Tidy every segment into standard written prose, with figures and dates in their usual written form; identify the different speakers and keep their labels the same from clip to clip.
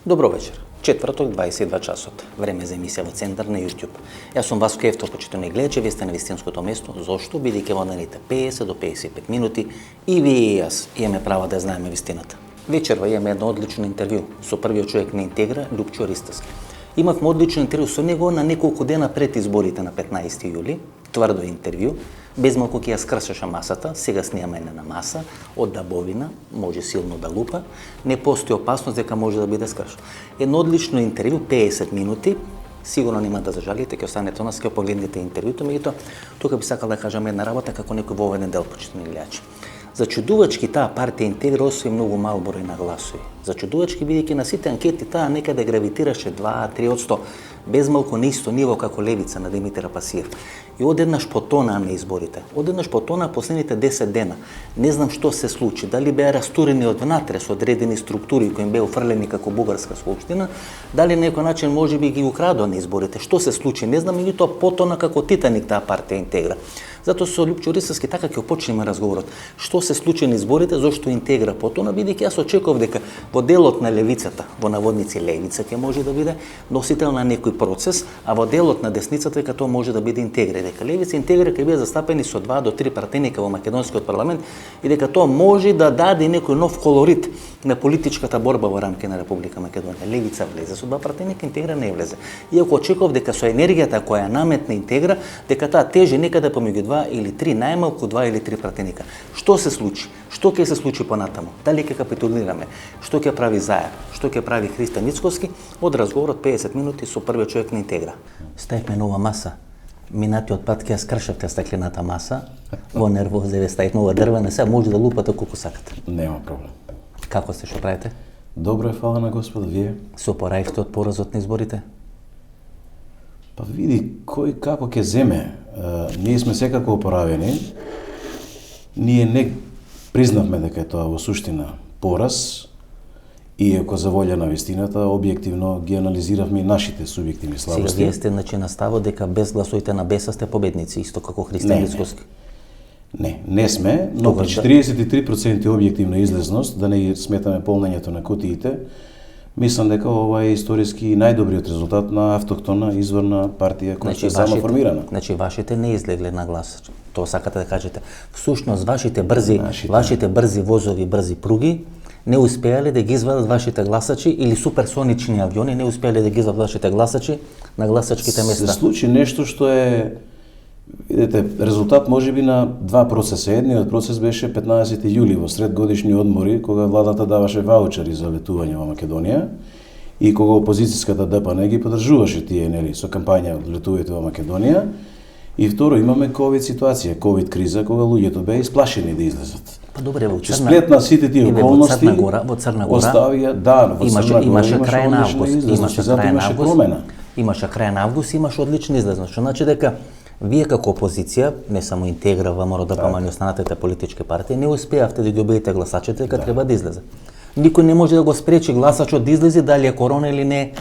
Speaker 1: Добро вечер. Четврток, 22 часот. Време за емисија во Центар на YouTube. Јас сум Васко Евтов, почитувани гледачи, вие сте на вистинското место. Зошто? Бидејќи во наредните 50 до 55 минути и вие и јас имаме право да знаеме вистината. Вечерва имаме едно одлично интервју со првиот човек на Интегра, Љупчо Ристевски. Имавме одлично интервју со него на неколку дена пред изборите на 15 јули. Тврдо интервју. Без малку ќе ја скршеше масата, сега снимаме на маса, од дабовина, може силно да лупа, не постои опасност дека може да биде скршен. Едно одлично интервју, 50 минути, сигурно нема да зажалите, ќе останете у нас, ќе погледнете интервјуто, меѓутоа, тука би сакал да кажам една работа како некој воведен дел, почитувани гледачи. Зачудувачки таа партија Интегра освои многу мал број на гласови. Зачудувачки бидејќи на сите анкети таа некаде гравитираше 2-3%, без малку на исто ниво како левица на Димитар Пасиев. И одеднаш потонаа на изборите. Одеднаш потонаа последните 10 дена. Не знам што се случи, дали беа растурени од внатре со одредени структури кои им беа уфрлени како бугарска скопштина, дали на некој начин можеби ги украдоа на изборите. Што се случи, не знам, меѓутоа потона како Титаник таа партија Интегра. Затоа со Љупчо Ристевски така ќе почнеме разговорот. Што се случи на изборите, зошто Интегра потона, бидејќи јас очекував дека во делот на левицата, во наводници левица ќе може да биде носител на некој процес, а во делот на десницата дека тоа може да биде Интегра. Дека левица и Интегра ќе бидат застапени со 2 до 3 пратеника во македонскиот парламент и дека тоа може да даде некој нов колорит на политичката борба во рамки на Република Македонија. Левица влезе со 2 пратеника, Интегра не влезе. Иако очекував дека со енергијата која наметна Интегра, дека таа тежи некаде помеѓу 2 или 3, најмалку 2 или 3 пратеника. Што се случи? Што ќе се случи понатаму? Дали ќе капитулираме? Што ќе прави Заев? Што ќе прави Христо Ницковски? Од разговорот 50 минути со првиот човек на Интегра. Ставивме нова маса. Минатиот пат ќе ја скршавте стеклената маса. Во нервоза ве ставив нова дрвена, сега може да лупате колку сакате.
Speaker 2: Нема проблем.
Speaker 1: Како сте, што правите?
Speaker 2: Добро е, фала на Господа, вие?
Speaker 1: Се опораивте од поразот на изборите?
Speaker 2: Па види, кој како ќе земе. Ние сме секако опоравени. Ние не признавме дека е тоа во суштина пораз, иако за волја на вистината, објективно ги анализиравме и нашите субјективни слабости.
Speaker 1: Сега вие сте на ставот дека без гласовите на Беса сте победници, исто како Христо Ницковски.
Speaker 2: Не сме, но при 43% објективна излезност, да не сметаме полнењето на кутиите, мислам дека ова е историски најдобриот резултат на автохтона изворна партија која е самоформирана.
Speaker 1: Значи вашите не излегле на глас. Тоа сакате да кажете. Всушност вашите брзи возови, брзи пруги не успеале да ги извадат вашите гласачи или суперсонични авиони не успеале да ги извадат вашите гласачи на гласачките места.
Speaker 2: Се случи нешто што е, видите, резултат можеби на 2 процеса. Едниот процес беше 15 јули во сред годишни одмори, кога владата даваше ваучери за летување во Македонија и кога опозицијската ДПН ги поддржуваше тие, нели, со кампања летувајте во Македонија. И второ, имаме ковид ситуација, ковид криза, кога луѓето беа исплашени да излезат.
Speaker 1: Па добре, во
Speaker 2: Црна сплет на сите тие околности.
Speaker 1: Во Црна Гора
Speaker 2: оставија, да, во Црна Гора
Speaker 1: имаше крај на август,
Speaker 2: имаше
Speaker 1: крај на август, имаше одлична излезност. Што значи дека вие како опозиција, не само Интегра, ВМРО, ДПМН и останатите политички партии, не успеавте да ги убедите гласачите дека треба да излезе. Никој не може да го спречи гласачот да излезе, дали е корона или не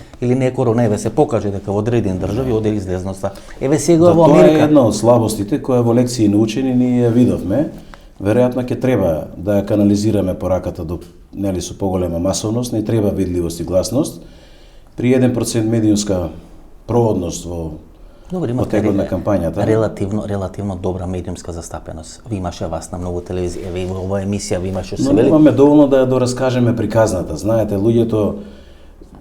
Speaker 1: е корона. Еве се покаже дека во одредени држави оде излезноста. Еве сега во Америка.
Speaker 2: Тоа е една од слабостите која во лекции научени ние ја видовме. Веројатно ќе треба да ја канализираме пораката до, нели, со поголема масовност, не треба видливост и гласност. При 1% медиумска проводност во текот на кампањата.
Speaker 1: Релативно добра медиумска застапеност. Ви имаше вас на многу телевизии, еве во оваа емисија ви имаше
Speaker 2: се. Но немаме доволно да ја дораскажеме приказната. Знаете, луѓето,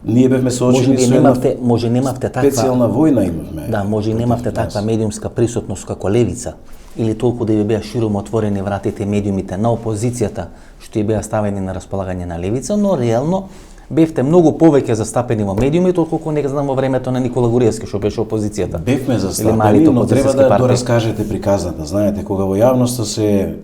Speaker 2: ние бевме соочени со една специјална војна имавме.
Speaker 1: Да, може и немавте таква медиумска присутност како левица, или толку да ви беа широко отворени вратите медиумите на опозицијата, што ја беа ставени на располагање на левица, но реално бевте многу повеќе застапени во медиумите отколку не знам во времето на Никола Гуриевски што беше опозицијата.
Speaker 2: Бевме застапени, но треба да дораскажете приказната. Знаете, кога во јавноста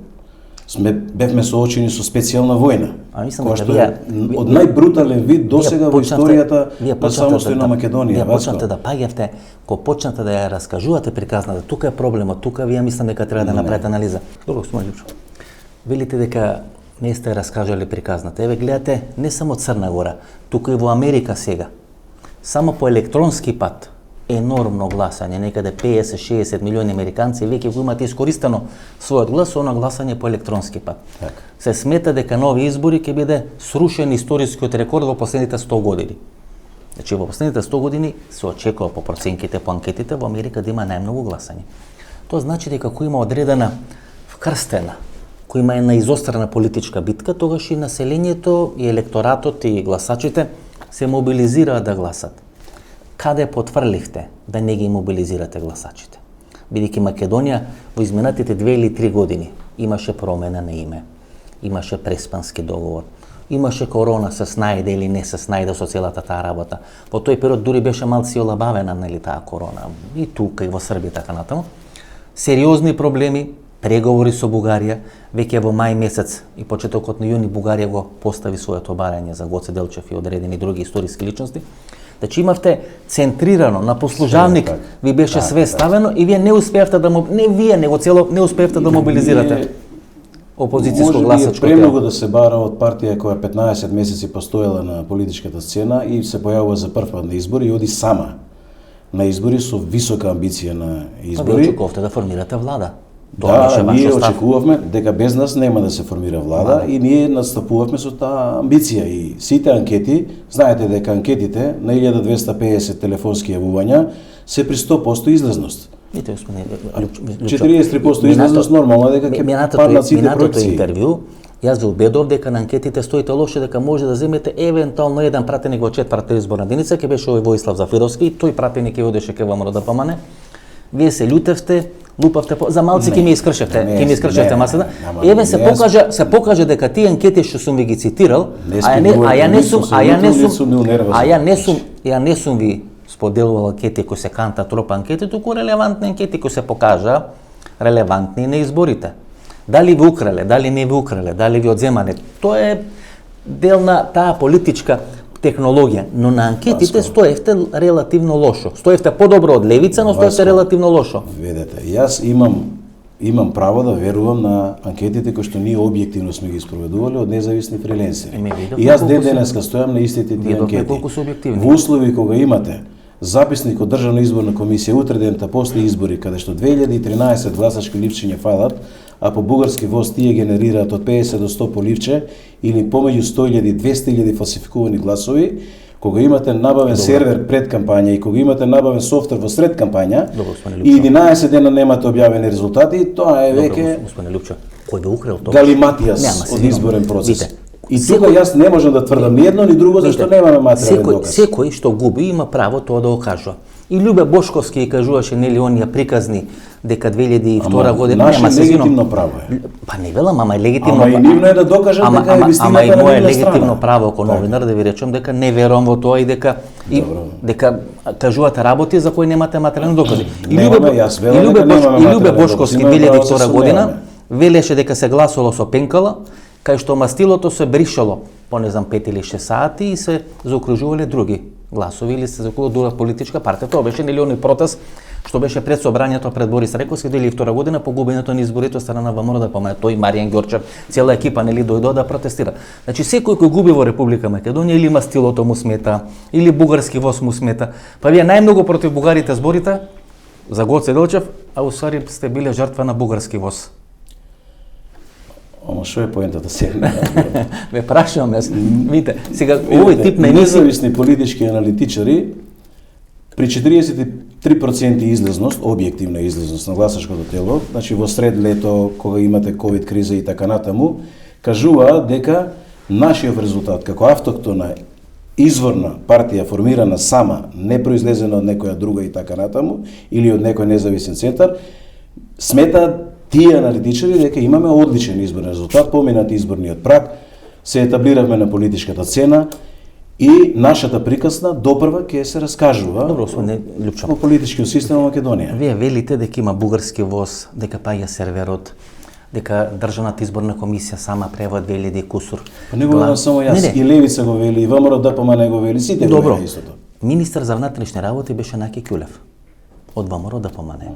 Speaker 2: бевме соочени со специјална војна. Која што е од најбрутален вид досега во историјата на самостојна Македонија.
Speaker 1: Вие почнате да паѓавте, кога почнате да ја раскажувате приказната, тука е проблемот, тука вие мислам дека треба да направите анализа. Добро, Љупчо. Велите дека не сте раскажали приказната. Еве гледате, не само Црна Гора, тука и во Америка сега. Само по електронски пат енормно гласање, некаде 50-60 милиони американци веќе го имаат искористено својот глас, оно гласање по електронски пат.
Speaker 2: Так.
Speaker 1: Се смета дека нови избори ќе биде срушен историскиот рекорд во последните 100 години. Значи во последните 100 години се очекува по проценките, по анкетите во Америка да има најмногу гласање. Тоа значи дека кога има одредена вкрстена, кој има една изострена политичка битка, тогаш и населението, и електоратот, и гласачите се мобилизираат да гласат. Каде потврлихте да не ги мобилизирате гласачите? Бидејќи Македонија во изминатите 2 или 3 години имаше промена на име, имаше преспански договор, имаше корона, се снајде или не се снајде со целата таа работа. Во тој период дури беше малци олабавена, нели, таа корона, и тука, и во Србија, така натаму. Сериозни проблеми, преговори со Бугарија, веќе во мај месец и почетокот на јуни Бугарија го постави своето барање за Гоце Делчев и одредени други историски личности. Значи имавте центрирано на послужавник, ви беше све ставено и вие не успеавте да не вие, него цело не успеавте да мобилизирате опозицијско гласачко тело.
Speaker 2: Премногу да се бара од партија која 15 месеци постоела на политичката сцена и се појавува за прв пат на избори и оди сама на избори со висока амбиција на избори.
Speaker 1: Вие очекувавте да формирате влада.
Speaker 2: Да, ние очекувавме дека без нас нема да се формира влада и ние настапувавме со таа амбиција и сите анкети, знаете дека анкетите на 1250 телефонски јавувања се при 100% излезност. 43% излезност нормално дека ќе паднат сите проекции.
Speaker 1: Интервју, јас ви убедов дека на анкетите стоите лошо, дека може да земете евентуално еден пратеник во четврта изборна единица, ќе беше овој Воислав Зафировски, тој пратеник ќе одеше ке ВМРО ДПМНЕ. Вие се лутевте, лупавте за малци ќе ми искршевте масата. Еве се покажа дека тие анкети што сум ви ги цитирал, ја не сум ви споделувал анкети кои се канта троп анкети, туку релевантни анкети кои се покажа релевантни на изборите. Дали ви украле, дали не ви украле, дали ви одземане, тоа е дел на таа политичка технологија, но на анкетите стоевте релативно лошо. Стоевте подобро од левица, но стоевте релативно лошо.
Speaker 2: Видете, јас имам право да верувам на анкетите кои што ние објективно сме ги спроведувале од независни фриленсери. И јас денеска стојам на истите тие анкети. Во услови кога имате записник од Државна изборна комисија утредента после избори, каде што 2013 гласачки лифчиња фалат, а по бугарски ВОЗ тие генерираат од 50 до 100 по ливче или помеѓу 100.000 200.000 фалсификувани гласови, кога имате набавен сервер пред кампања и кога имате набавен софтвер во сред кампања и 11 дена немате објавени резултати, тоа е веќе галиматијас од изборен процес. И тука јас не можам да тврдам ни едно ни друго, зашто немаме материјален доказ.
Speaker 1: Секој што губи има право тоа да го кажува. И Љубе Бошковски ја кажуваше, нели, оние приказни дека 2002 година нема се
Speaker 2: легитимно право е.
Speaker 1: Па не велам, ама е легитимно.
Speaker 2: Ама и нивно е да докажат дека е вистината на нивна страна. Ама и мое
Speaker 1: легитимно право како новинар да ви речем дека не верувам во тоа и дека кажувате работи за кои немате материјални докази. И Љубе Бошковски 2002 година велеше дека се гласало со пенкала, кај што мастилото се бришало по не знам 5 или 6 сати и се заокружувале други гласови или се заокружувала друга политичка партија. Тоа беше нели оној протест што беше пред собранието пред Борис Рековски 2002 година по губењето на изборите од страна на ВМРО ДПМНЕ. Тој Маријан Ѓорчев, цела екипа нели дојдоа да протестира. Значи секој кој губи во Република Македонија или мастилото му смета, или бугарски ВОЗ му смета, па вие најмногу против бугарите зборите за Гоце Делчев, а усвари сте биле жртва на бугарски ВОЗ.
Speaker 2: Ама што е поентата сега?
Speaker 1: Ве прашувам јас. Видите, сега овој тип на
Speaker 2: независни политички аналитичари при 43% излезност, објективна излезност на гласачкото тело, значи во сред лето кога имате ковид криза и така натаму, кажуваат дека нашиот резултат како автохтона изворна партија формирана сама, не произлезена од некоја друга и така натаму, или од некој независен центар, сметаат тие аналитичари дека имаме одличен изборен резултат, поминат изборниот праг, се етаблиравме на политичката сцена и нашата приказна допрва ќе се раскажува во политичкиот систем во Македонија.
Speaker 1: Вие велите дека има бугарски ВОЗ, дека паѓа серверот, дека Државната изборна комисија сама прева 2000 кусур.
Speaker 2: Па не го велам само јас, и Левица го вели, и ВМРО ДПМНЕ го вели, сите го вели истото.
Speaker 1: Министер за внатрешни работи беше Наки Ќулев од ВМРО ДПМНЕ.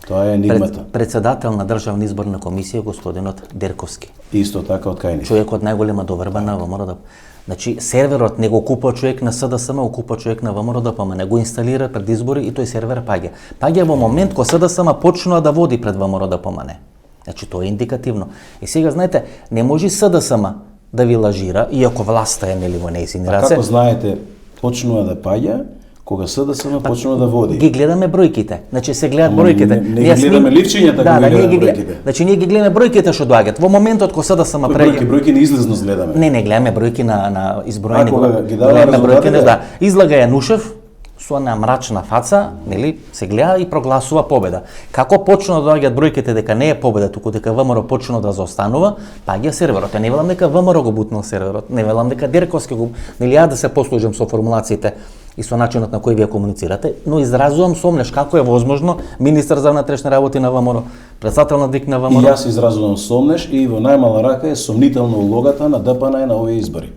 Speaker 2: Тоа е енигмата.
Speaker 1: Председател на Државна изборна комисија господинот Дерковски.
Speaker 2: Исто така од Кајниш.
Speaker 1: Човекот најголема доверба на ВМРО ДПМНЕ. Значи серверот не го купува човек на СДСМ, го купува човек на ВМРО ДПМНЕ, го инсталира пред избори и тој сервер паѓа. Паѓа во момент кога СДСМ почнува да води пред ВМРО ДПМНЕ. Значи тоа е индикативно. И сега знаете, не може СДСМ да ви лажира, иако власта е нели во нејзини раце.
Speaker 2: Како знаете почнува да паѓа кога СДСМ почнува да води.
Speaker 1: Ги гледаме бројките. Значи се гледат бројките.
Speaker 2: Не ги гледаме ливчињата,
Speaker 1: да,
Speaker 2: кога
Speaker 1: ги
Speaker 2: гледаме бројките.
Speaker 1: Значи ние ги гледаме бројките што доаѓаат. Во моментот кога СДСМ
Speaker 2: Бројки неизлезно гледаме.
Speaker 1: Не гледаме бројки на изброени.
Speaker 2: Кога ги дава резултатите,
Speaker 1: да. Излага Јанушев со една мрачна фаца, нели, се гледа и прогласува победа. Како почна да доаѓаат бројките дека не е победа, туку дека ВМРО почна да заостанува, паѓа серверот. Не велам дека ВМРО го бутнал серверот, не велам дека Дерковски го, нели ја да се послужам со формулациите и со начинот на кој вие комуницирате, но изразувам сомнеш како е возможно министар за внатрешни работи на ВМРО, председател на ДИК на ВМРО.
Speaker 2: И јас изразувам сомнеш и во најмала рака е сомнителна улогата на ДПН на овие избори.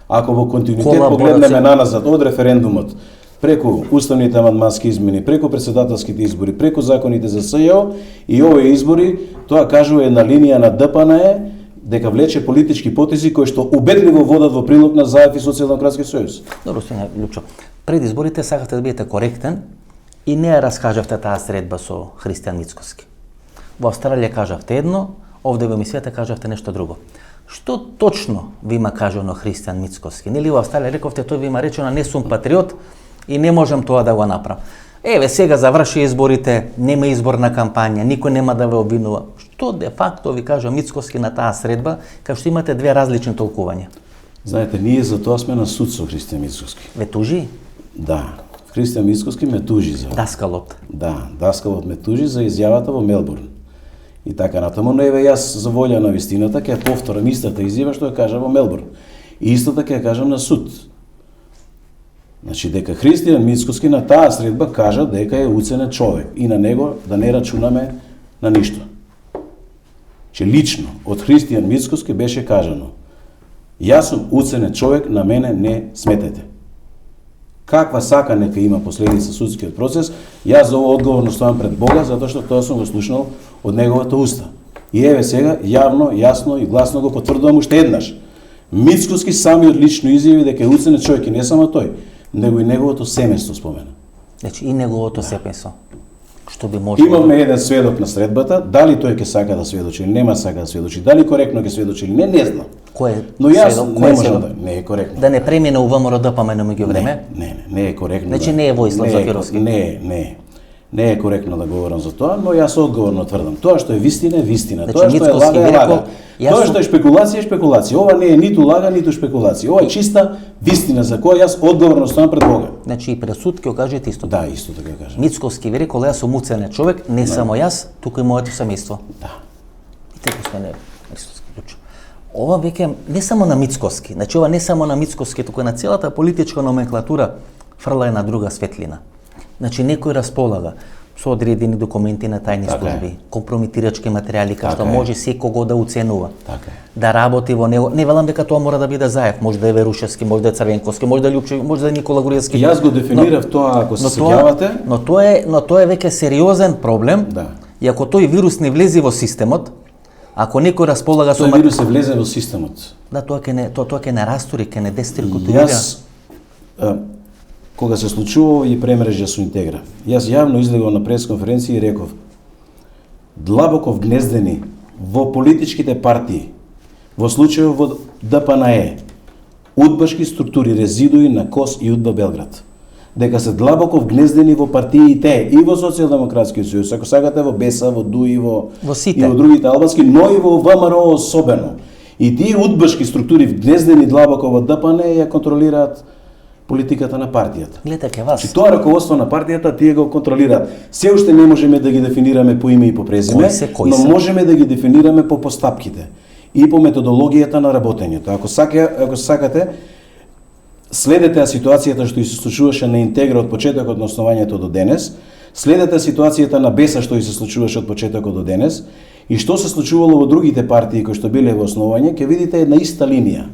Speaker 2: Ако во континуитет погледнеме наназад од референдумот, преку уставните амандмански измени, преку председателските избори, преку законите за СЈО и овие избори, тоа кажува една линија на ДПН дека влече политички потези кои што убедливо водат во прилог на ЗАЕФ и Социјалдемократски сојуз.
Speaker 1: Добро, сине Лјупчо. Пред изборите сакате да бидете коректен и не ја раскажавте таа средба со Христијан Мицкоски. Во Австралија кажавте едно, овде во емисијата кажавте нешто друго. Што точно ви има кажано Христијан Мицкоски? Нели во Австралија рековте тој ви има речено не сум патриот и не можам тоа да го направам. Еве сега заврши изборите, нема изборна кампања, никој нема да ве обвинува. Што де факто ви кажа Мицкоски на таа средба, кај што имате две различни толкувања?
Speaker 2: Знаете, ние за тоа сме на суд со Христијан Мицкоски.
Speaker 1: Ве тужи?
Speaker 2: Да. Христијан Мицкоски ме тужи за...
Speaker 1: Даскалот.
Speaker 2: Да, даскалот ме тужи за изјавата во Мелбурн. И така натаму, но еве јас за волја на вистината ќе повторам истата изјава што ја кажа во Мелбурн. И истата ќе ја кажам на суд. Значи дека Христијан Мицкоски на таа средба кажа дека е уценет човек и на него да не рачунаме на ништо. Че лично од Христијан Мицкоски беше кажано: јас сум уценет човек, на мене не сметете. Каква сака нека има последица судскиот процес, јас за ово одговорно стојам пред Бога, затоа што тоа сум го слушнал од неговата уста. И еве сега, јавно, јасно и гласно го потврдувам уште еднаш. Мицкоски самиот лично изјави дека е уценет човек и не само тој, него и неговото семејство спомена.
Speaker 1: Значи и неговото семејство. Што би можело...
Speaker 2: Имаме еден сведок на средбата, дали тој ќе сака да сведочи или нема сака да сведочи, дали коректно ќе сведочи или не знам.
Speaker 1: Кој е
Speaker 2: Но јас
Speaker 1: сведок?
Speaker 2: не можам да, не е коректно.
Speaker 1: Да не премине у ВМРО ДПМН меѓу време?
Speaker 2: Не е коректно.
Speaker 1: Значи не е Воислав Зафировски.
Speaker 2: Не е коректно да говорам за тоа, но јас одговорно тврдам. Тоа што е вистина е вистина,
Speaker 1: Значи,
Speaker 2: тоа што е лага е лага. Тоа што е шпекулација е шпекулација. Ова не е ниту лага, ниту шпекулација. Ова е чиста вистина за која јас одговорно стојам пред Бога.
Speaker 1: Значи и пред суд ќе кажете исто.
Speaker 2: Да, исто така кажам.
Speaker 1: Мицкоски ви рекол, јас сум уценет човек, не само јас, туку и моето семејство.
Speaker 2: Да.
Speaker 1: И така господине Христоски Лјупчо. Ова веќе не само на Мицкоски, значи ова не само на Мицкоски, туку и на целата политичка номенклатура фрла една друга светлина. Значи некој располага со одредени документи на тајни служби, компрометирачки материјали кај што може секого да уценува. Да работи во него. Не велам дека тоа мора да биде Заев, може да е Верушевски, може да е Црвенковски, може да е Лјупчев, може да е Никола Груевски.
Speaker 2: Јас го дефинирав тоа, ако се сеќавате.
Speaker 1: Но тоа е веќе сериозен проблем.
Speaker 2: Да.
Speaker 1: И ако тој вирус не влезе во системот, ако некој располага со
Speaker 2: тој вирус се влезе во системот.
Speaker 1: Да, тоа ќе не растури, ќе не деструктурира.
Speaker 2: Јас кога се случува и премрежја со Интегра, јас јавно излегов на пресконференција и реков: длабоко вгнездени во политичките партии, во случајот во ДПНЕ, удбашки структури, резидуи на КОС и УДБА Белград, дека се длабоко вгнездени во партиите и во Социјалдемократскиот сојуз, ако сакате во БЕСА, во ДУИ, во другите албански, но и во ВМРО особено. И тие удбашки структури вгнездени длабоко во ДПНЕ ја контролираат политиката на партијата.
Speaker 1: Гледате вас.
Speaker 2: Тоа раководство на партијата тие го контролираат. Се уште не можеме да ги дефинираме по име и по презиме, но можеме да ги дефинираме по постапките и по методологијата на работењето. Ако сакате, следете ситуацијата што и се случуваше на Интегра од почетокот на основањето до денес, следете ситуацијата на БЕСА што и се случуваше од почетокот до денес и што се случувало во другите партии кои што биле во основање, ќе видите една иста линија.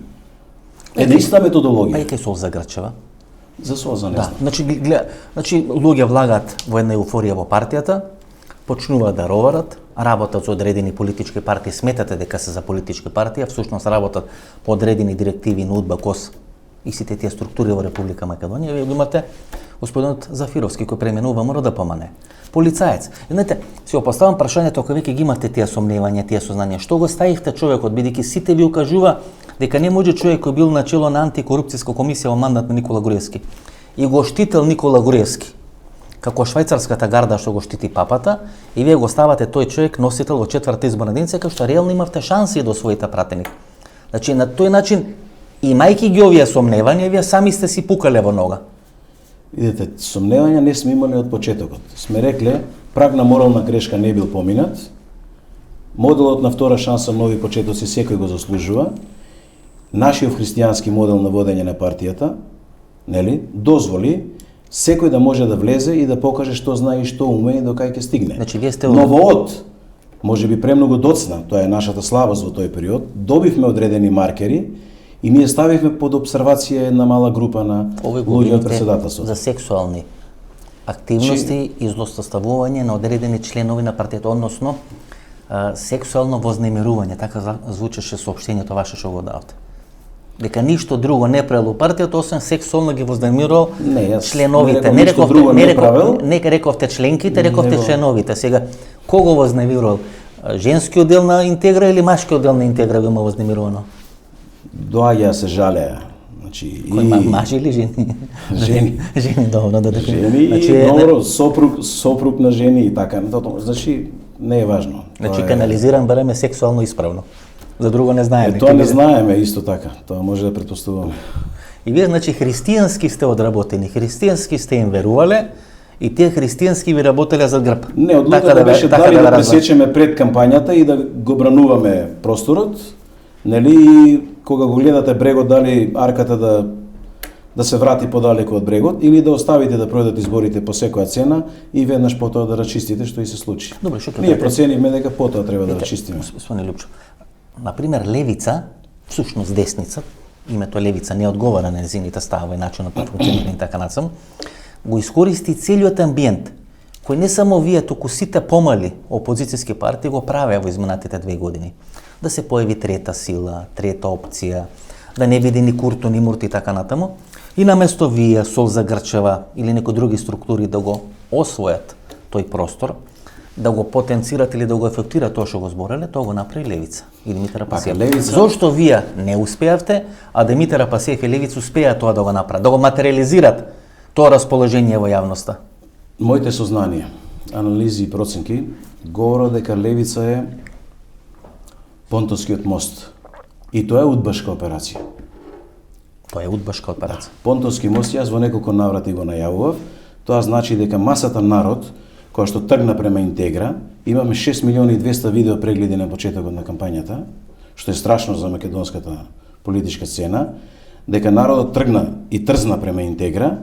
Speaker 2: Една иста методологија.
Speaker 1: Па и кај Солза Грачева?
Speaker 2: За Солза не знам.
Speaker 1: Значи луѓе влагаат во една еуфорија во партијата, почнуваат да роварат, работат со одредени политички партии, сметате дека се за политички партии, а всушност работат по одредени директиви на УДБА, КОС и сите тие структури во Република Македонија. Вие имате господинот Зафировски кој преминува мора да помане. Полицаец. Знаете, си опоставам прашањето кога веќе ги имате тие сомневања, тие сознанија. Што го ставивте човекот, бидејќи сите ви укажува дека не може човек кој бил начело на антикорупцијска комисија во мандат на Никола Груевски и го штител Никола Груевски како швајцарската гарда што го штити папата, и вие го ставате тој човек носител во четврта изборна единица, кај што реално имавте шанси до своите пратени. Значи на тој начин, имајќи ги овие сомневања, вие сами сте си пукале во нога.
Speaker 2: Видете, сомневања не сме имали од почетокот. Сме рекле, праг на морална грешка не бил поминат, моделот на втора шанса, нови почетоци, секој го заслужува, нашиот христијански модел на водење на партијата, нели, дозволи секој да може да влезе и да покаже што знае и што уме и до кај ќе стигне.
Speaker 1: Значи, вие сте...
Speaker 2: Новоот, може би премногу доцна, тоа е нашата слабост во тој период, добивме одредени маркери и ние ставивме под обсервација една мала група на луѓе од председателството.
Speaker 1: За сексуални активности и злоставување на одредени членови на партијата, односно сексуално вознемирување, така звучеше соопштењето ваше што го давате. Дека ништо друго не правил партијата, освен сексуално ги вознемирувал членовите. Не рековте членките, рековте членовите. Сега, кого вознемирувал? Женскиот дел на Интегра или машкиот дел на Интегра го има вознемирувано?
Speaker 2: Доаѓа се жалеа. Значи,
Speaker 1: кој мажи или жени?
Speaker 2: Жени.
Speaker 1: Жени, добро, да
Speaker 2: жени значи, и добро, сопруг на жени и така. Значи, не е важно.
Speaker 1: Значи, канализиран барем е сексуално исправно. За друго не знаеме.
Speaker 2: Тоа не знаеме исто така. Тоа може да претпоставуваме.
Speaker 1: И вие, значи, христијански сте одработени, христијански сте им верувале и тие христијански ви работеле за грб.
Speaker 2: Не, одлуката беше дали да пресечеме пред кампањата и да го брануваме просторот, нели, кога го гледате брегот, дали арката да се врати подалеку од брегот или да оставите да пројдат изборите по секоја цена и веднаш потоа да рачистите, што и се случи.
Speaker 1: Добре, што
Speaker 2: ние проценивме дека потоа треба да рачистиме.
Speaker 1: Господине Лупчо, например, левица, всушност десница, името левица не одговара на незините ставови, начинот на функционирање и така насам, го искористи целиот амбиент, кој не само вие, туку сите помали опозицијски партии го правеа во изминатите 2 години. Да се појави трета сила, трета опција, да не биде ни Курто, ни Мурти и така натаму, и наместо вие, Солза Грчева или некои други структури да го освојат тој простор, да го потенцират или да го ефектират тоа што го збореле, тоа го направи левица и Димитар Апасиев. Зошто вие не успеавте, а Димитар Апасиев и левица успеа тоа да го направат, да го материализират тоа расположение во јавноста?
Speaker 2: Моите сознанија, анализи и проценки говорат дека левица е Понтонскиот мост. И тоа е удбашка операција.
Speaker 1: Тоа е удбашка операција.
Speaker 2: Понтонски мост, јас во неколку наврати го најавував, тоа значи дека масата народ која што тргна према Интегра, имаме 6 милиони и 200 видео прегледи на почетокот на кампањата, што е страшно за македонската политичка сцена, дека народот тргна и трзна према Интегра,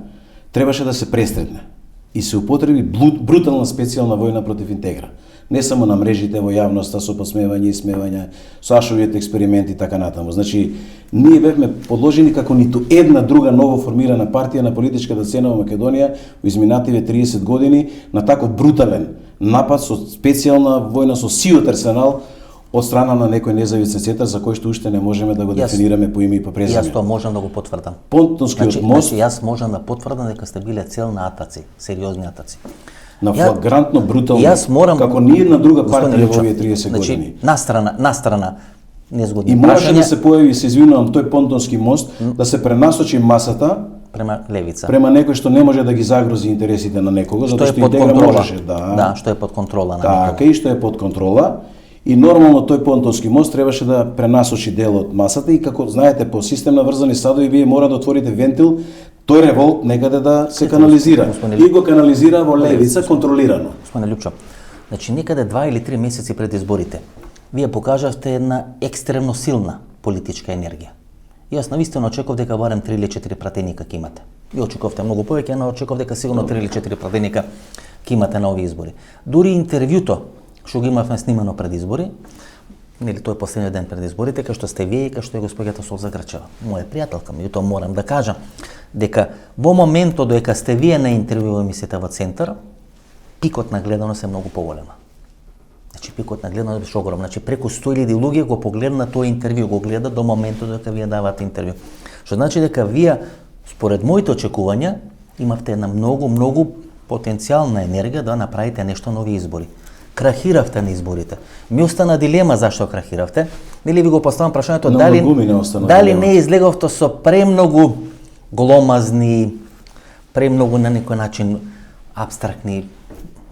Speaker 2: требаше да се пресретне и се употреби брутална специјална војна против Интегра. Не само на мрежите во јавноста со посмевање и смевање, со Ашовиот експеримент и така натаму. Значи, ние бевме подложени како ниту една друга ново формирана партија на политичката сцена во Македонија во изминативе 30 години на таков брутален напад со специјална војна, со сиот арсенал од страна на некој независен центар за кој што уште не можеме да го дефинираме по име и по презиме.
Speaker 1: Јас тоа можам да го потврдам.
Speaker 2: Понтонскиот мост.
Speaker 1: Значи, јас можам да потврдам дека сте биле цел на атаци, сериозни атаци.
Speaker 2: На флагрантно, брутално, како ни една друга партија во овие 30 години.
Speaker 1: Настрана незгодни
Speaker 2: и може да се појави, се извинувам, тој понтонски мост, да се пренасочи масата
Speaker 1: према левица.
Speaker 2: Према некој што не може да ги загрози интересите на некого, затоа што Интегра можеше
Speaker 1: да, што е под контрола на некого.
Speaker 2: Така, и што е под контрола. И нормално тој понтонски мост требаше да пренасочи дел од масата и како знаете по систем на врзани садови вие мора да отворите вентил тој револт некаде да се канализира. И го канализира во левица контролирано.
Speaker 1: Господине Лупчо, значи некаде 2 или 3 месеци пред изборите, вие покажавте една екстремно силна политичка енергија. И јас навистина очеков дека барем 3 или 4 пратеника ќе имате. И очековте многу повеќе, но очеков дека сигурно 3 или 4 пратеника ќе имате на овие избори. Дури интервјуто што го имавме снимано пред избори, нели тој последниот ден пред изборите, кај што сте вие и кај што е госпоѓата Солза Грчева, моја пријателка, меѓутоа морам да кажам дека во моментот додека сте вие на интервју во емисијата во Центар, пикот на гледаност е многу поголема. Значи пикот на гледаност беше огромен, значи преку 100.000 луѓе го погледа на тоа интервју, го гледа до моментот додека вие давате интервју. Што значи дека вие според моите очекувања Имавте една многу потенцијална енергија да направите нешто нови избори. Крахиравте на изборите. Ми остана дилема зашто крахиравте. Нели ви го поставам прашањето дали не излеговте со премногу гломазни, премногу на некој начин абстрактни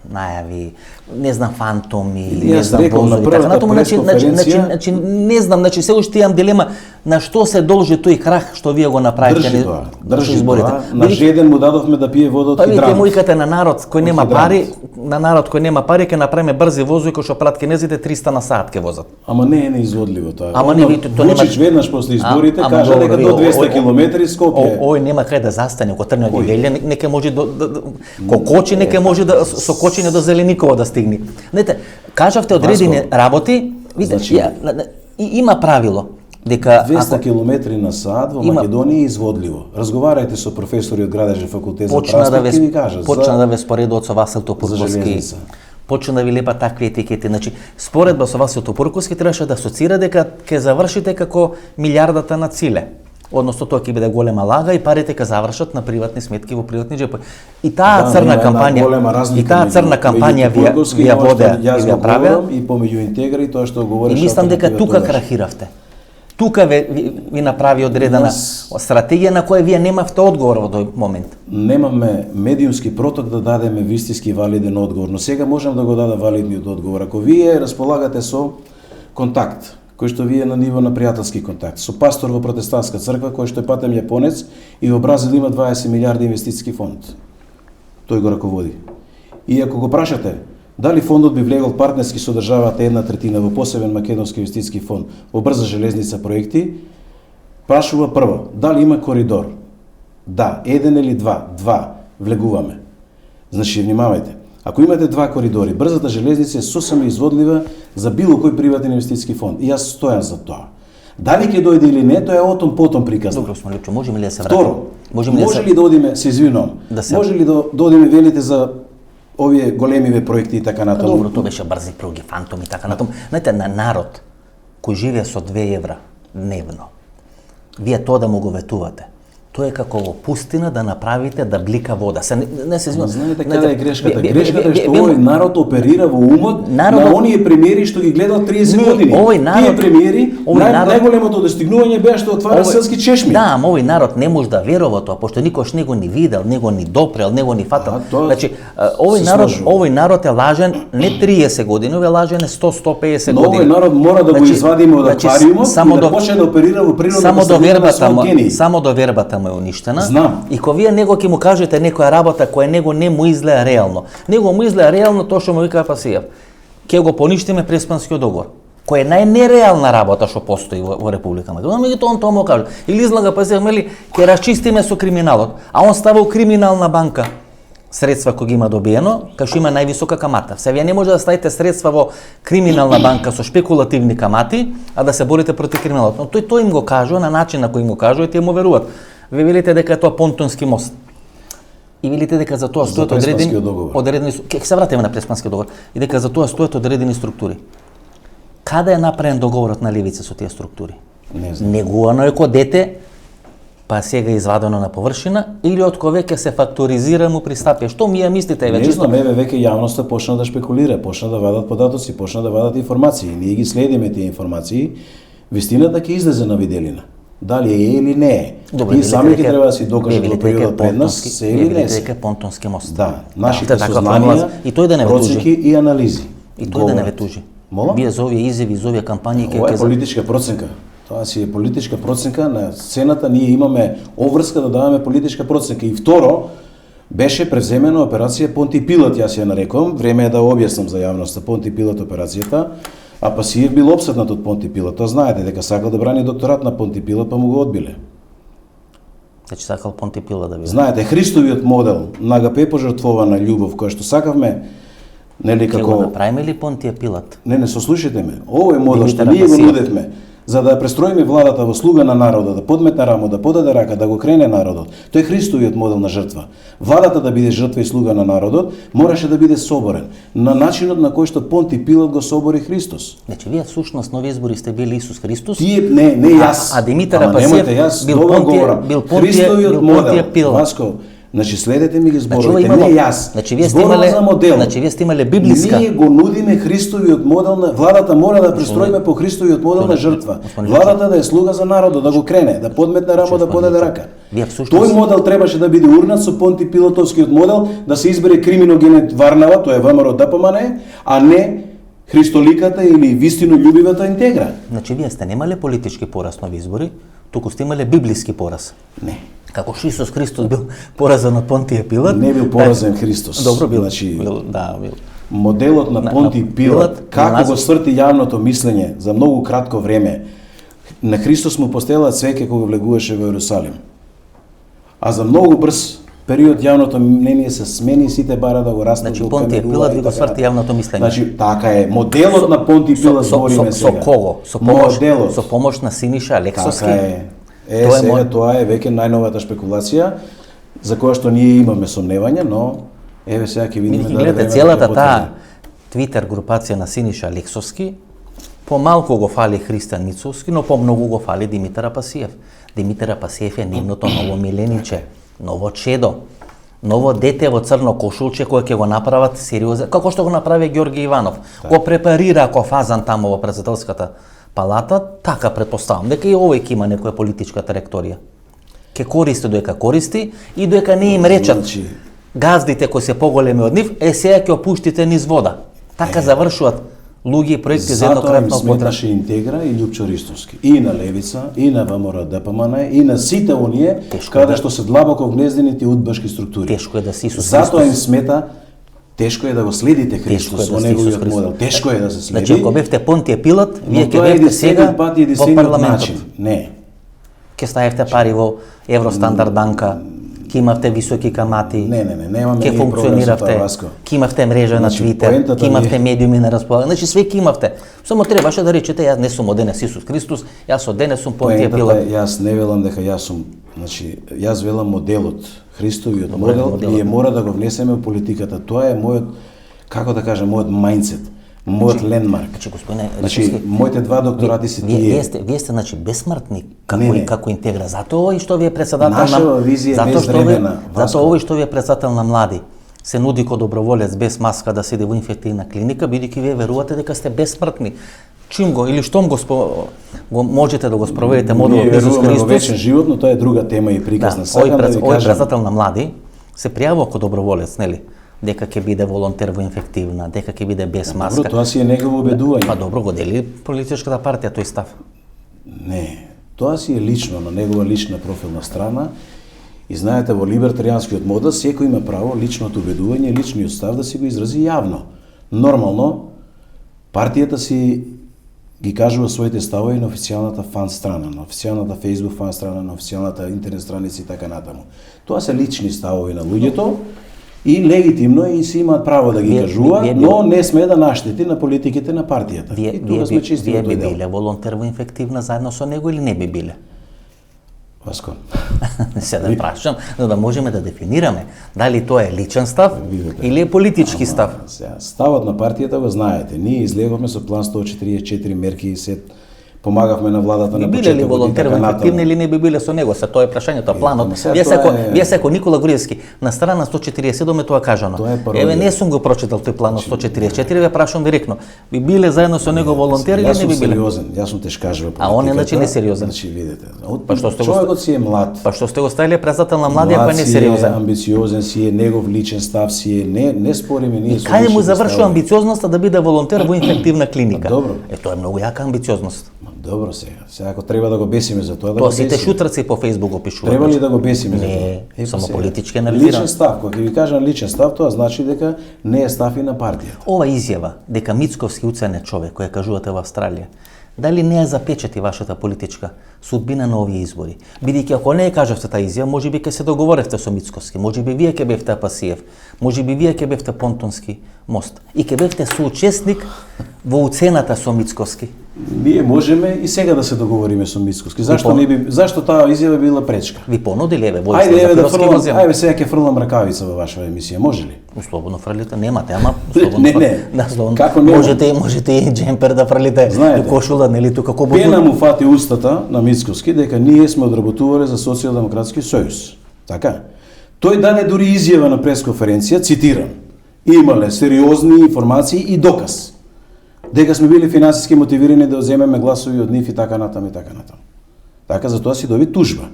Speaker 1: најави, не знам, фантоми, не знам, бозови, така натаму, значи, не знам, значи, се уште имам дилема на што се должи тој крах што вие го направите
Speaker 2: на изборите. На жеден му дадовме да пие вода од хидрант.
Speaker 1: Па видите, мојката на народ кој нема пари, ќе направиме брзи возови кои што прават кинезите 300 на сат ќе возат.
Speaker 2: Ама не е неизводливо тоа.
Speaker 1: Ама не видите, тоа нема.
Speaker 2: Вучич веднаш после изборите кажа дека до 200 километри Скопје.
Speaker 1: Ој нема кај да застане, кога тргне од Гелја, неке може Кокочи, неке може да со Кочине до Зелениково да стигне. Знаете, кажавте одредени работи, видите, има правило дека
Speaker 2: 200 километри на сат во Македонија е изводливо. Разговарајте со професори од Градежен факултет за транспорт и ви кажат.
Speaker 1: Почна да ве споредуваат со Васил Топурковски. Почна да ви лепат такви етикети. Значи, споредба со Васил Топурковски требаше да асоцира дека ќе завршите како милијардата на Циле. Односно тоа ќе биде голема лага и парите ќе завршат на приватни сметки во приватни џепови. И таа црна кампања вие воде и вие правеа
Speaker 2: и помеѓу интегра и тоа што говореше.
Speaker 1: И мислам дека тука крахиравте. Тука ви направи одредена стратегија на која вие немавте одговор во тој момент.
Speaker 2: Немаме медиумски проток да дадеме вистински валиден одговор, но сега можам да го дадам валидниот одговор. Ако вие располагате со контакт, кој што вие на ниво на пријателски контакт, со пастор во протестантска црква, кој што е патем јапонец и во Бразил има 20 милиарди инвестициски фонд. Тој го раководи. И ако го прашате, дали фондот би влегол партнерски со државата 1/3 во посебен македонски инвестициски фонд во брза железница проекти, прашува прво, дали има коридор? Да, еден или два? Два. Влегуваме. Значи, внимавајте. Ако имате два коридори, брзата железница е сосема изводлива за било кој приватен инвестициски фонд. И јас стојам за тоа. Дали ќе дојде или не, тоа е отом потом приказно.
Speaker 1: Добро, Смолевчо, можеме ли да се вратиме?
Speaker 2: Второ, може ли да одиме, се извинувам, може ли да одиме велите за овие големиве проекти и така натаму?
Speaker 1: Добро, тоа беше брзи пруги, фантоми и така натаму. Знаете, на народ кој живее со 2 евра дневно, вие тоа да му го ветувате. Тоа е како во пустина да направите да блика вода. Не се знам.
Speaker 2: Знаете каде е грешката? Грешката е што овој народ оперира во умот на оние премиери што ги гледаат 30 години. Тие премиери, најголемото достигнување беа што отвара селски чешми.
Speaker 1: Да, ама овој народ не може да верува тоа, пошто никош не го ни видел, не го ни допрел, не го ни фатал. Значи, овој народ е лажен не 30 години, овој е лажен 100-150 години.
Speaker 2: Овој народ мора да го извадиме од аквариумот и да почне да оперира во природата.
Speaker 1: Само до вербата е уништена.
Speaker 2: Знам.
Speaker 1: И кога вие него ќе му кажете некоја работа која него не му изгледа реално. Него му изгледа реално тоа што му вика Пасиев. Ќе го поништиме Преспанскиот договор, кој е најнереална работа што постои во Република Македонија. Меѓутоа он тоа му каже. Или излага Пасиев, мели, ќе расчистиме со криминалот, а он става у криминална банка средства кои ги има добиено, кај што има највисока камата. Се вие не може да ставите средства во криминална банка со шпекулативни камати, а да се борите против криминалот. Но тој им го кажува на начин на кој им го кажува и тие му веруваат. Вие велите дека е тоа понтонски мост. И велите дека за тоа стојат одредени ќе се вратиме на Преспанскиот договор. И дека за тоа стојат одредени структури. Каде е направен договорот на левица со тие структури?
Speaker 2: Не знам.
Speaker 1: Негувано е ко дете, па сега извадено на површина, или од кога веќе се факторизира му пристапија. Што ми ја мислите веќе?
Speaker 2: Не знам, веќе јавноста почна да шпекулира, почна да вадат податоци, почна да вадат информации. Ние ги следиме тие информации. Вистината ќе излезе на виделина. Дали е или не е. Тие сами ќе треба да си докажат во периодот пред нас, се или не се.
Speaker 1: Дека е понтонски мост.
Speaker 2: Да, нашите сознанија, процеки и анализи.
Speaker 1: И тој да не ве тужи. Вие за овие изјави, за овие кампањи
Speaker 2: ќе е политичка проценка. Тоа си е политичка проценка на сцената, ние имаме обврска да даваме политичка проценка. И второ, беше превземена операција Понти Пилат, јас ја нарекувам, време е да објаснам за јавноста Понти Пилат операцијата, а Пасиев бил опсетнат од Понти Пилат. Тоа знаете дека сакал да брани докторат на Понти Пилат, па му го одбиле.
Speaker 1: Значи сакал Понти Пилат да биде.
Speaker 2: Знаете, Христовиот модел на АГП пожртвована љубов, која што сакавме, нели како...
Speaker 1: Ќе го направиме ли Понтија Пилат?
Speaker 2: Не, сослушайте ме. Овој модел што ние го нудевме, за да престроиме владата во слуга на народот, да подметне рамо, да подаде рака, да го крене народот. Тој е Христовиот модел на жртва. Владата да биде жртва и слуга на народот, мораше да биде соборен на начинот на кој што Понти Пилат го собори Христос.
Speaker 1: Значи вие всушност нови избори сте били Исус Христос?
Speaker 2: Тие не јас.
Speaker 1: А Димитар Пасиев
Speaker 2: бил Понтија
Speaker 1: Пил.
Speaker 2: Васко, Значи следете ми ги
Speaker 1: Значи, ова
Speaker 2: зборовите,
Speaker 1: имало-
Speaker 2: не јас.
Speaker 1: Значи, вие сте
Speaker 2: Зборувам
Speaker 1: имале-
Speaker 2: за модел.
Speaker 1: значи, вие сте имале библиска.
Speaker 2: Ние го нудиме Христовиот модел на владата мора да пристроиме по Христовиот модел на жртва.
Speaker 1: Господине,
Speaker 2: Владата да е слуга за народот, да го крене, да подметне рамо, да подаде рака.
Speaker 1: Вие всушност-
Speaker 2: Тој модел требаше да биде урнат со Понти Пилатовскиот модел, да се избере криминогенет Варнава, тоа е ВМРО ДПМН, а не Христоликата или вистино љубивата интегра.
Speaker 1: Значи, вие сте немале политички пораз на овие избори, туку сте имале библиски пораз.
Speaker 2: Не.
Speaker 1: Како што Исус Христос бил поразен од Понтија Пилат.
Speaker 2: Не бил поразен Христос.
Speaker 1: Добро бил.
Speaker 2: Значи,
Speaker 1: Да, бил.
Speaker 2: моделот на Понти Пилат,
Speaker 1: Пилат,
Speaker 2: како
Speaker 1: на
Speaker 2: го сврти јавното мислење за многу кратко време. На Христос му постелат свеќе кога влегуваше во Ерусалим. А за многу брз период јавното мнение се смени, сите бара да го растат.
Speaker 1: Значи,
Speaker 2: го
Speaker 1: Понтија
Speaker 2: камерува
Speaker 1: Пилат
Speaker 2: и
Speaker 1: ви го
Speaker 2: така
Speaker 1: сврти
Speaker 2: натаму.
Speaker 1: јавното мислење.
Speaker 2: Значи, така е. Моделот на Понти Пилат збориме
Speaker 1: со
Speaker 2: сега.
Speaker 1: кого? Со помош,
Speaker 2: Моделот.
Speaker 1: со помош на Синиша Алексовски.
Speaker 2: Така е.
Speaker 1: Тоа е
Speaker 2: Сега
Speaker 1: мој-
Speaker 2: тоа е веќе најновата шпекулација за која што ние имаме сомневања, но еве сега ќе видиме
Speaker 1: Видите,
Speaker 2: дали
Speaker 1: гледате,
Speaker 2: времето
Speaker 1: целата
Speaker 2: ќе
Speaker 1: таа
Speaker 2: потврди.
Speaker 1: Твитер групација на Синиша Алексовски, помалку го фали Христијан Мицовски, но помногу го фали Димитар Апасиев. Димитар Апасиев е нивното ново милениче, ново чедо, ново дете во црно кошулче кое ќе го направат сериозен, како што го направи Ѓорги Иванов. Го препарира ако фазан таму во председателската палата, така претпоставам дека и овој ќе има некоја политичка траекторија. Ке користи доека користи и доека не им речат
Speaker 2: Значи-
Speaker 1: газдите кои се поголеми од нив, сега ќе опуштите низ вода. Така завршуваат луѓе и проекти за
Speaker 2: Затоа им
Speaker 1: еднократна употреба.
Speaker 2: сметаше Интегра и Љупчо Ристовски. И на Левица, и на ВМРО ДПМН, и на сите оние
Speaker 1: Тешко
Speaker 2: каде
Speaker 1: да-
Speaker 2: што се длабоко вгнездените удбашки структури.
Speaker 1: Тешко е да си Исус
Speaker 2: Затоа им
Speaker 1: Христос.
Speaker 2: смета, тешко е да го следите
Speaker 1: Тешко е
Speaker 2: Христос
Speaker 1: да
Speaker 2: во
Speaker 1: сте Исус
Speaker 2: неговиот
Speaker 1: Христос.
Speaker 2: модел. Тешко е да се следи.
Speaker 1: Значи, ако бевте Понтија Пилат, вие
Speaker 2: но
Speaker 1: ќе
Speaker 2: тоа е
Speaker 1: бевте сега
Speaker 2: единствениот пат и
Speaker 1: во
Speaker 2: единствениот
Speaker 1: парламентот.
Speaker 2: начин. Не.
Speaker 1: Ќе ставевте пари во Евростандард банка, ќе имавте високи камати,
Speaker 2: Не, немаме
Speaker 1: ќе
Speaker 2: ние проблем со
Speaker 1: функциониравте,
Speaker 2: тоа, Васко.
Speaker 1: ќе имавте мрежа на
Speaker 2: Значи,
Speaker 1: Твитер,
Speaker 2: поентата
Speaker 1: ќе имавте
Speaker 2: ми
Speaker 1: медиуми на располагање, значи све ќе имавте. Само требаше да речете јас не сум од денес Исус Христос, јас од денес сум Понтија
Speaker 2: Поентата
Speaker 1: Пилат.
Speaker 2: е, јас не велам дека јас сум, значи, јас велам моделот, Христовиот модел,
Speaker 1: моделот.
Speaker 2: ние мора да го внесеме во политиката. Тоа е мојот, како да кажам, мојот мајндсет, мојот лендмарк.
Speaker 1: Значи, господине
Speaker 2: Значи,
Speaker 1: Алексовски,
Speaker 2: моите два докторати се
Speaker 1: вие
Speaker 2: тие.
Speaker 1: вие сте значи безсмртни како
Speaker 2: Не,
Speaker 1: и
Speaker 2: не.
Speaker 1: како интегра. Затоа и што ви е председател
Speaker 2: Нашава визија е
Speaker 1: затоа што ви
Speaker 2: безвремена, Васко.
Speaker 1: затоа овој што ви е председател на млади се нуди ко доброволец без маска да седи во инфективна клиника, бидејќи вие верувате дека сте безсмртни. Чим го или штом го можете да го спроведете модулот
Speaker 2: Ние
Speaker 1: Исус
Speaker 2: веруваме во
Speaker 1: Христос.
Speaker 2: вечен живот, но тоа е друга тема и приказна.
Speaker 1: Да,
Speaker 2: Сакам да ви
Speaker 1: овој
Speaker 2: кажам,
Speaker 1: председател на млади се пријавува ко доброволец, нели? Дека ќе биде волонтер во инфективна, дека ќе биде без маска.
Speaker 2: добро, тоа си е негово убедување.
Speaker 1: Па добро го дели политичката партија тој став.
Speaker 2: Не, тоа си е лично, на негова лична профилна страна. И знаете, во либертаријанскиот модел секој има право личното убедување, личниот став да си го изрази јавно. Нормално, партијата си ги кажува своите ставови на официјалната фан страна, на официјалната Facebook фан страна, на официјалната интернет страница и така натаму. Тоа се лични ставови на луѓето и легитимно и си имаат право да ги
Speaker 1: Вие-
Speaker 2: кажуваат,
Speaker 1: вие-
Speaker 2: но не сме да наштети на политиките на партијата.
Speaker 1: Вие,
Speaker 2: и
Speaker 1: вие,
Speaker 2: тука сме
Speaker 1: вие,
Speaker 2: чисти
Speaker 1: вие
Speaker 2: во
Speaker 1: би
Speaker 2: тој дел.
Speaker 1: биле волонтер во инфективна заедно со него или не би биле?
Speaker 2: Васко,
Speaker 1: Се да прашам, но да можеме да дефинираме дали тоа е личен став
Speaker 2: Видете.
Speaker 1: или е политички став.
Speaker 2: Сега, ставот на партијата го знаете. Ние излеговме со план 144 мерки и се помагавме на владата
Speaker 1: Би
Speaker 2: на
Speaker 1: биле ли
Speaker 2: почетокот и
Speaker 1: волонтер во
Speaker 2: така
Speaker 1: инфективна
Speaker 2: натаму.
Speaker 1: или не би биле со него? Се тоа е прашањето, планот.
Speaker 2: ама сега
Speaker 1: Вие
Speaker 2: тоа
Speaker 1: секо,
Speaker 2: е-
Speaker 1: вие секо Никола Груевски на страна 147 е тоа кажано.
Speaker 2: Тоа е пародија.
Speaker 1: Еве не сум го прочитал тој план 144, ве прашам директно. Би биле заедно со него волонтер или
Speaker 2: Јас
Speaker 1: не
Speaker 2: сум
Speaker 1: би биле?
Speaker 2: сериозен, јас сум тешкажа во
Speaker 1: А он е,
Speaker 2: политиката.
Speaker 1: значи, несериозен.
Speaker 2: Значи, видите,
Speaker 1: Па што сте го
Speaker 2: човекот си е млад.
Speaker 1: Па што сте го ставиле председател на млади, ако
Speaker 2: Млад
Speaker 1: не
Speaker 2: си е,
Speaker 1: сериозен?
Speaker 2: амбициозен си е, негов личен став си е, не спориме ние
Speaker 1: И
Speaker 2: со
Speaker 1: каде му
Speaker 2: личните
Speaker 1: завршува
Speaker 2: ставови.
Speaker 1: амбициозноста да биде волонтер во инфективна клиника?
Speaker 2: Добро.
Speaker 1: Е, тоа е многу јака амбициозност.
Speaker 2: Ма, добро сега. Сега ако треба да го бесиме за тоа, да
Speaker 1: Тоа
Speaker 2: го
Speaker 1: сите
Speaker 2: бесиме.
Speaker 1: шутраци по Фејсбук го пишуваат.
Speaker 2: Треба ли да го бесиме за
Speaker 1: Не,
Speaker 2: тоа?
Speaker 1: само
Speaker 2: сега.
Speaker 1: политички анализирам.
Speaker 2: Личен став, кога ќе ви кажам личен став, тоа значи дека не е став и на партијата.
Speaker 1: Ова изјава дека Мицковски уцен е човек која кажувате во Австралија, дали не ја запечати вашата политичка судбина на овие избори? Бидејќи ако не ја кажавте таа изјава, можеби ќе се договоревте со Мицковски, можеби вие ќе бевте Апасиев, можеби вие ќе бевте Понтонски мост и ќе бевте соучесник во уцената со Мицковски.
Speaker 2: Ние можеме и сега да се договориме со Мицковски. Зашто таа изјава била пречка?
Speaker 1: Ви понудили еве
Speaker 2: Ајде, еве да
Speaker 1: Зафировски
Speaker 2: фрлам,
Speaker 1: го зема.
Speaker 2: ајде сега ќе фрлам ракавица во вашава емисија, може ли?
Speaker 1: Слободно фрлите, немате, ама слободно
Speaker 2: Не,
Speaker 1: фрлите.
Speaker 2: не.
Speaker 1: Да, слободно.
Speaker 2: Како нема?
Speaker 1: Можете и джемпер да фрлите,
Speaker 2: Знаете.
Speaker 1: и кошула, нели тука како
Speaker 2: Пена му фати устата на Мицковски дека ние сме одработувале за Социјалдемократски сојуз. Така? Тој даде дури изјава на пресконференција, цитирам: имале сериозни информации и доказ дека сме били финансиски мотивирани да земеме гласови од нив и така натам и така натам. Така затоа си доби тужба.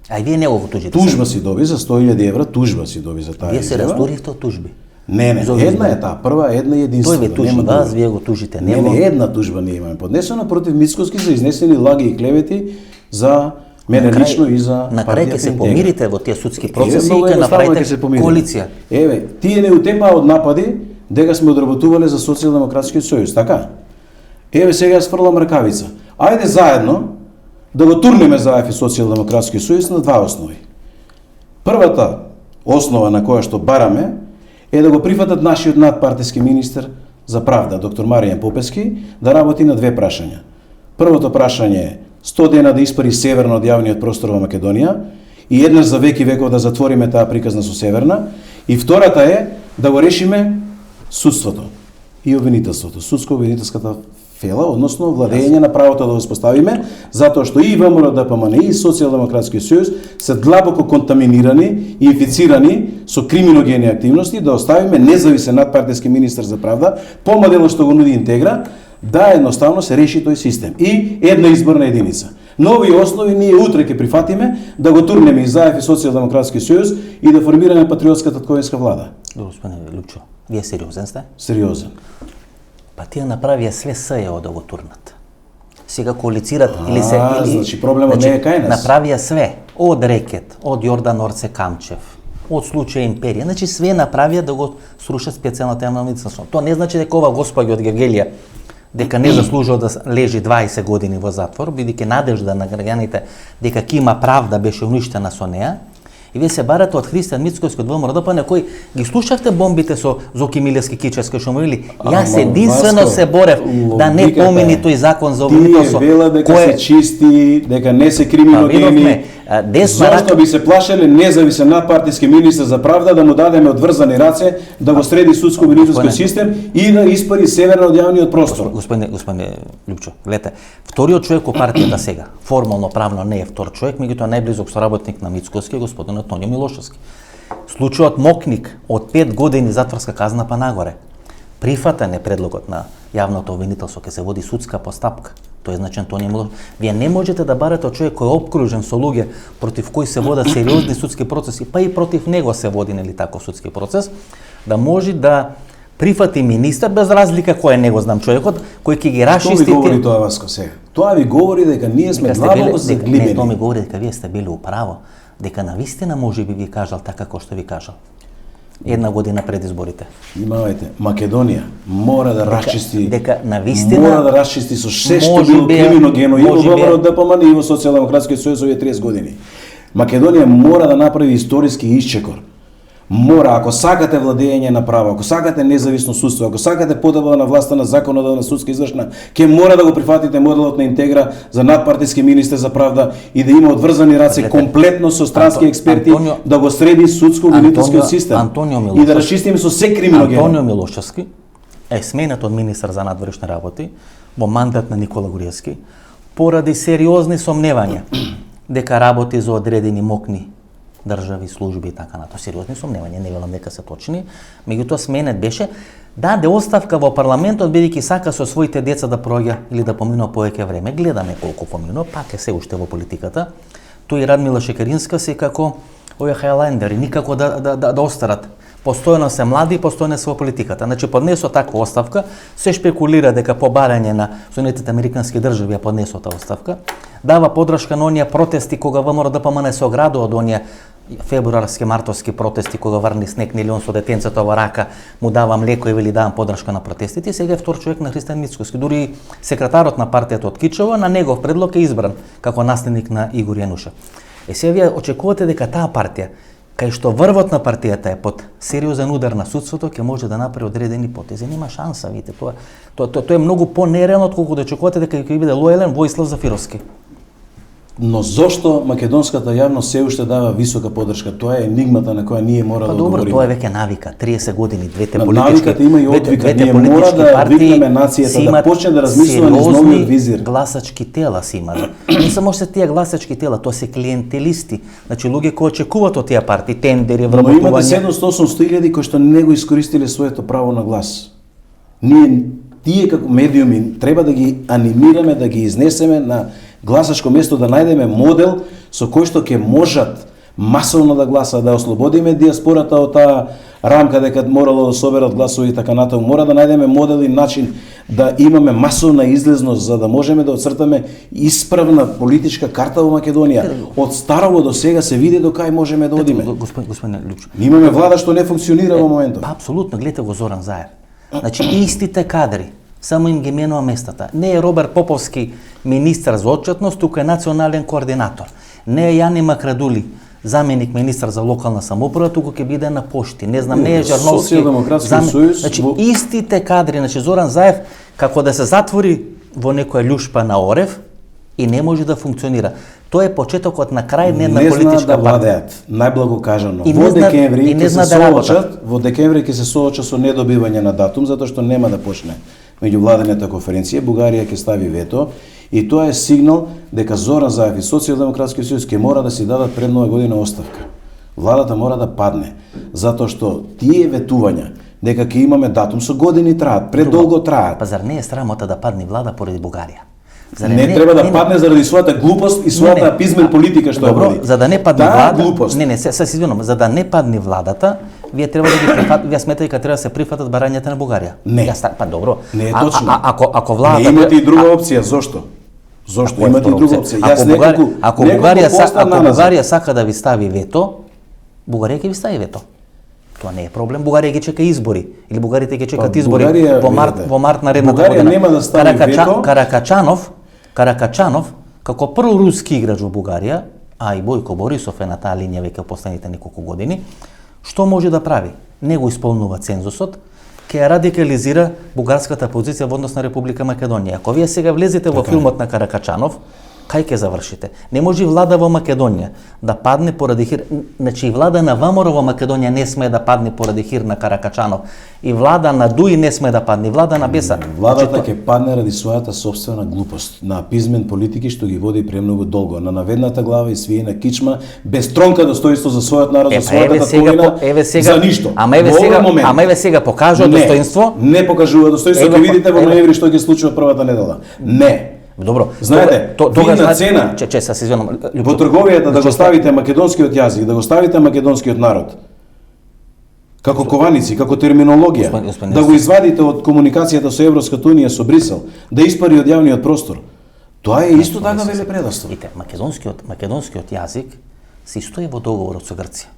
Speaker 1: А и вие не го тужите.
Speaker 2: Тужба си доби за 100.000 евра, тужба си доби за таа.
Speaker 1: Вие се раздуривте од тужби.
Speaker 2: Не, една е таа прва, една и единствена.
Speaker 1: Тој ве тужи вас, вие го тужите
Speaker 2: него. Не, една тужба не имаме поднесена против Мицкоски за изнесени лаги и клевети за мене лично и за
Speaker 1: на крај ќе се помирите во тие судски процеси и
Speaker 2: ќе
Speaker 1: направите коалиција.
Speaker 2: Еве, тие не утепаа од напади дека сме одработувале за Социјалдемократскиот сојуз, така? Еве сега сфрлам ракавица. Ајде заедно да го турнеме за АФ и Социјалдемократскиот сојуз на два основи. Првата основа на која што бараме е да го прифатат нашиот надпартиски министер за правда, доктор Маријан Попески, да работи на две прашања. Првото прашање е 100 дена да испари Северна од јавниот простор во Македонија и еднаш за веки веков да затвориме таа приказна со Северна. И втората е да го решиме судството и обвинителството, судско-обвинителската фела, односно владење на правото да го споставиме, затоа што и ВМРО ДПМН и Социјалдемократскиот сојуз се длабоко контаминирани и инфицирани со криминогени активности, да оставиме независен надпартиски министер за правда, по моделот што го нуди Интегра, да едноставно се реши тој систем. И една изборна единица. Нови основи ние утре ќе прифатиме да го турнеме и ЗАЕФ и Социјалдемократски сојуз и да формираме патриотска татковинска влада.
Speaker 1: Господине Лупчо, вие сериозен сте?
Speaker 2: Сериозен.
Speaker 1: Па тие направија све СЈО да го турнат. Сега коалицират или
Speaker 2: значи проблемот не е кај нас.
Speaker 1: Направија све, од Рекет, од Јордан Орце Камчев, од случај Империја, значи све направија да го срушат специјалната јавна медицинска. Тоа не значи дека ова госпоѓа од Гергелија дека не заслужува да лежи 20 години во затвор, бидејќи надежда на граѓаните дека ќе има правда беше уништена со неа. И вие се барате од Христијан Мицкоски од ВМРО ДПМН, кој ги слушавте бомбите со Зоки Милевски Кичевски што му вели, јас единствено се борев да не помини тој закон за обвинителство.
Speaker 2: Тие вела дека се чисти, дека не се криминогени. Зошто би се плашеле независен надпартиски министер за правда да му дадеме одврзани раце да го среди судско-обвинителски систем и да испари Северна од јавниот простор.
Speaker 1: Господине Лупчо, гледате, вториот човек во партијата сега, формално правно не е втор човек, меѓутоа најблизок соработник на Мицкоски, господин Тоњо Милошевски. Случајот Мокник од 5 години затворска казна па нагоре. Прифатен е предлогот на јавното обвинителство, ќе се води судска постапка. Тој е значен Тоњо Милошевски. Вие не можете да барате од човек кој е опкружен со луѓе против кои се водат сериозни судски процеси, па и против него се води нели таков судски процес, да може да прифати министер без разлика кој е него знам човекот, кој ќе ги расчисти.
Speaker 2: Што ви говори тоа Васко сега? Тоа ви говори дека ние сме длабоко заглибени.
Speaker 1: Не, тоа ми говори дека вие сте били управо, дека навистина може би ви кажал така како што ви кажал. Една година пред изборите.
Speaker 2: Имајте, Македонија мора да расчисти.
Speaker 1: Дека навистина
Speaker 2: мора да расчисти со се што било криминогено и во ВМРО ДПМН и во Социјалдемократскиот сојуз овие 30 години. Македонија мора да направи историски исчекор. Мора, ако сакате владење на право, ако сакате независно судство, ако сакате подобра на власта на законодавна, судска, извршна, ќе мора да го прифатите моделот на Интегра за надпартиски министер за правда и да има одврзани раце комплетно со странски експерти да го среди судско-обвинителскиот систем и да расчистиме со се криминогено.
Speaker 1: Антонио Милошевски е сменет од министер за надворешни работи во мандат на Никола Груевски поради сериозни сомневања дека работи за одредени мокни држави, служби и така натаму. Сериозни сомневања, не велам дека се точни, меѓутоа сменет беше, даде оставка во парламентот бидејќи сака со своите деца да проаѓа или да поминува повеќе време. Гледаме колку поминува, пак е се уште во политиката. Тој и Радмила Шекеринска се како овие хайлендери, никако да остарат. Постојано се млади и постојано се во политиката. Значи поднесо таква оставка, се шпекулира дека по барање на Соединетите американски држави ја поднесо таа оставка, дава подршка на оние протести кога ВМРО ДПМН се оградува од оние февруарски, мартовски протести кога врни снег нели он со детенцето во рака му дава млеко и вели давам подршка на протестите. И сега е втор човек на Христијан Мицкоски. Дури секретарот на партијата од Кичево на негов предлог е избран како наследник на Игор Јанушев. Сега вие очекувате дека таа партија, кај што врвот на партијата е под сериозен удар на судството, ќе може да направи одредени потези. Нема шанса, видите, тоа е многу понереално отколку да очекувате дека ќе биде лојален Воислав Зафировски.
Speaker 2: Но зошто македонската јавност се уште дава висока поддршка? Тоа е енигмата на која ние мора да
Speaker 1: добро,
Speaker 2: одговориме.
Speaker 1: тоа е веќе навика, 30 години, двете
Speaker 2: На
Speaker 1: политички
Speaker 2: навиката има и одвика, ние мора да викнеме нацијата да почне да размислува низ новиот визир.
Speaker 1: Гласачки тела си има. Не само се тие гласачки тела, тоа се клиентелисти. Значи луѓе кои очекуваат од тие партии, тендери,
Speaker 2: Но
Speaker 1: вработување.
Speaker 2: имате 700-800 кои што не го искористиле своето право на глас. Ние тие како медиуми треба да ги анимираме, да ги изнесеме на гласачко место, да најдеме модел со кој што ќе можат масовно да гласат, да ослободиме диаспората од таа рамка дека морало да соберат гласови и така натаму. Мора да најдеме модел и начин да имаме масовна излезност за да можеме да оцртаме исправна политичка карта во Македонија. Од старово до сега се види до кај можеме да одиме.
Speaker 1: Господин Лјупчо.
Speaker 2: Имаме влада што не функционира во моментот.
Speaker 1: Па апсолутно, гледате го Зоран Заев. Значи истите кадри, само им ги менува местата. Не е Роберт Поповски министар за отчетност, туку е национален координатор. Не е Јани Макрадули заменик министар за локална самоуправа, туку ќе биде на пошти. Не знам, не е Жарновски.
Speaker 2: Социјалдемократски сојуз.
Speaker 1: Значи истите кадри, значи Зоран Заев како да се затвори во некоја љушпа на Орев и не може да функционира. Тоа е почетокот на крај не една политичка
Speaker 2: да владеат, најблаго кажано.
Speaker 1: И
Speaker 2: Во декември ќе се
Speaker 1: да
Speaker 2: соочат, во декември ќе се соочат со недобивање на датум затоа што нема да почне меѓувладената конференција, Бугарија ќе стави вето и тоа е сигнал дека Зоран Заев и Социјалдемократски сојуз ќе мора да си дадат пред нова година оставка. Владата мора да падне затоа што тие ветувања дека ќе имаме датум со години траат, предолго траат.
Speaker 1: Па зар не е срамота да падне влада поради Бугарија?
Speaker 2: Не треба да падне заради својата глупост и својата пизмен политика што
Speaker 1: добро,
Speaker 2: води.
Speaker 1: За да не падне влада,
Speaker 2: глупост.
Speaker 1: се извинувам, за да не падне владата, вие треба да ги прифатите, вие сметате дека треба да се прифатат барањата на Бугарија.
Speaker 2: Не.
Speaker 1: Па добро.
Speaker 2: Не е точно.
Speaker 1: Ако владата
Speaker 2: не имате и друга опција, зошто? Зошто имате и друга опција?
Speaker 1: Ако Бугарија сака да ви стави вето, Бугарија ќе ви стави вето. Тоа не е проблем. Бугарија ги чека избори или бугарите ги чекат избори во март наредната година.
Speaker 2: Бугарија нема да стави вето.
Speaker 1: Каракачанов, како прв руски играч во Бугарија, а и Бојко Борисов е на таа линија веќе последните неколку години, што може да прави? Не го исполнува цензусот, ќе ја радикализира бугарската позиција во однос на Република Македонија. Ако вие сега влезете во филмот на Каракачанов, кај ќе завршите? Не може влада во Македонија да падне поради хир... Значи, влада на ВМРО во Македонија не смее да падне поради хир на Каракачанов. И влада на Дуи не смее да падне, влада на Беса.
Speaker 2: Владата ќе падне ради својата собствена глупост, на пизмен политики што ги води премногу долго, на наведната глава и свиена кичма, без тронка достоинство за својот народ, за својата татковина, за ништо.
Speaker 1: Ама еве сега покажува достоинство.
Speaker 2: Не покажува достоинство, ќе видите во ноември што ќе случи од првата недела. Не.
Speaker 1: Добро.
Speaker 2: Знаете, вина цена во трговијата да го ставите македонскиот јазик, да го ставите македонскиот народ, како кованици, како терминологија, да го извадите од комуникацијата со Европската унија, со Брисел, да испари од јавниот простор. Тоа е исто така велепредавство.
Speaker 1: Видите, македонскиот јазик се стои во договорот со Грција.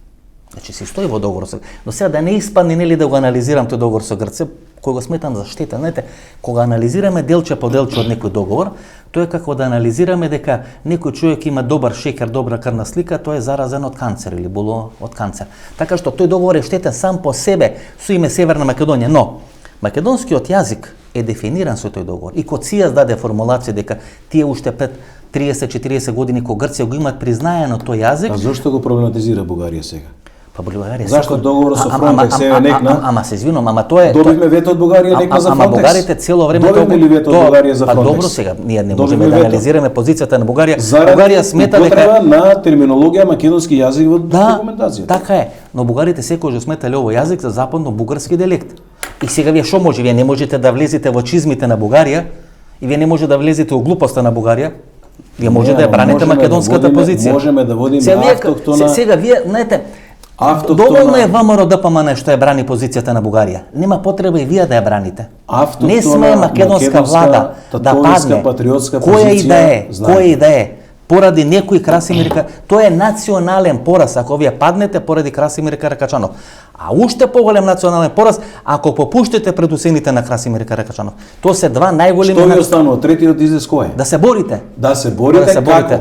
Speaker 1: Значи се стои во договор со... Но сега да не испадне нели да го анализирам тој договор со Грција, кој го сметам за штета. Знаете, кога анализираме делче по делче од некој договор, тоа е како да анализираме дека некој човек има добар шекер, добра крвна слика, тој е заразен од канцер или боло од канцер. Така што тој договор е штетен сам по себе со име Северна Македонија, но македонскиот јазик е дефиниран со тој договор. И Коцијас даде формулација дека тие уште пред 30-40 години кога Грција го имаат признаено тој јазик.
Speaker 2: А зошто го проблематизира Бугарија сега?
Speaker 1: Па Бугарија
Speaker 2: зашто договорот со Фронтекс е некна?
Speaker 1: Ама се извинувам, ама тоа е
Speaker 2: добивме вето од Бугарија некна за Фронтекс.
Speaker 1: Ама бугарите цело време
Speaker 2: добивме ли вето од Бугарија за Фронтекс?
Speaker 1: Па добро сега, ние не можеме да анализираме позицијата на Бугарија.
Speaker 2: Бугарија смета дека на терминологија македонски јазик во документацијата.
Speaker 1: Така е, но бугарите секогаш сметале овој јазик за западно-бугарски диалект. И сега вие што може? Вие не можете да влезете во чизмите на Бугарија и вие не можете да влезете во глупоста на Бугарија. Вие може да ја браните македонската позиција.
Speaker 2: Можеме да водиме автохтона.
Speaker 1: Сега вие, знаете, доволно е ВМРО ДПМН што ја брани позицијата на Бугарија. Нема потреба и вие да ја браните. Не смее македонска влада да падне. Која и да е, поради некој Красимир, тоа е национален пораз ако вие паднете поради Красимир Каракачанов. А уште поголем национален пораз ако попуштите пред усените на Красимир Каракачанов. Тоа се два најголеми.
Speaker 2: Што ви останува? Третиот излез кој е?
Speaker 1: Да се борите.
Speaker 2: Да се борите како?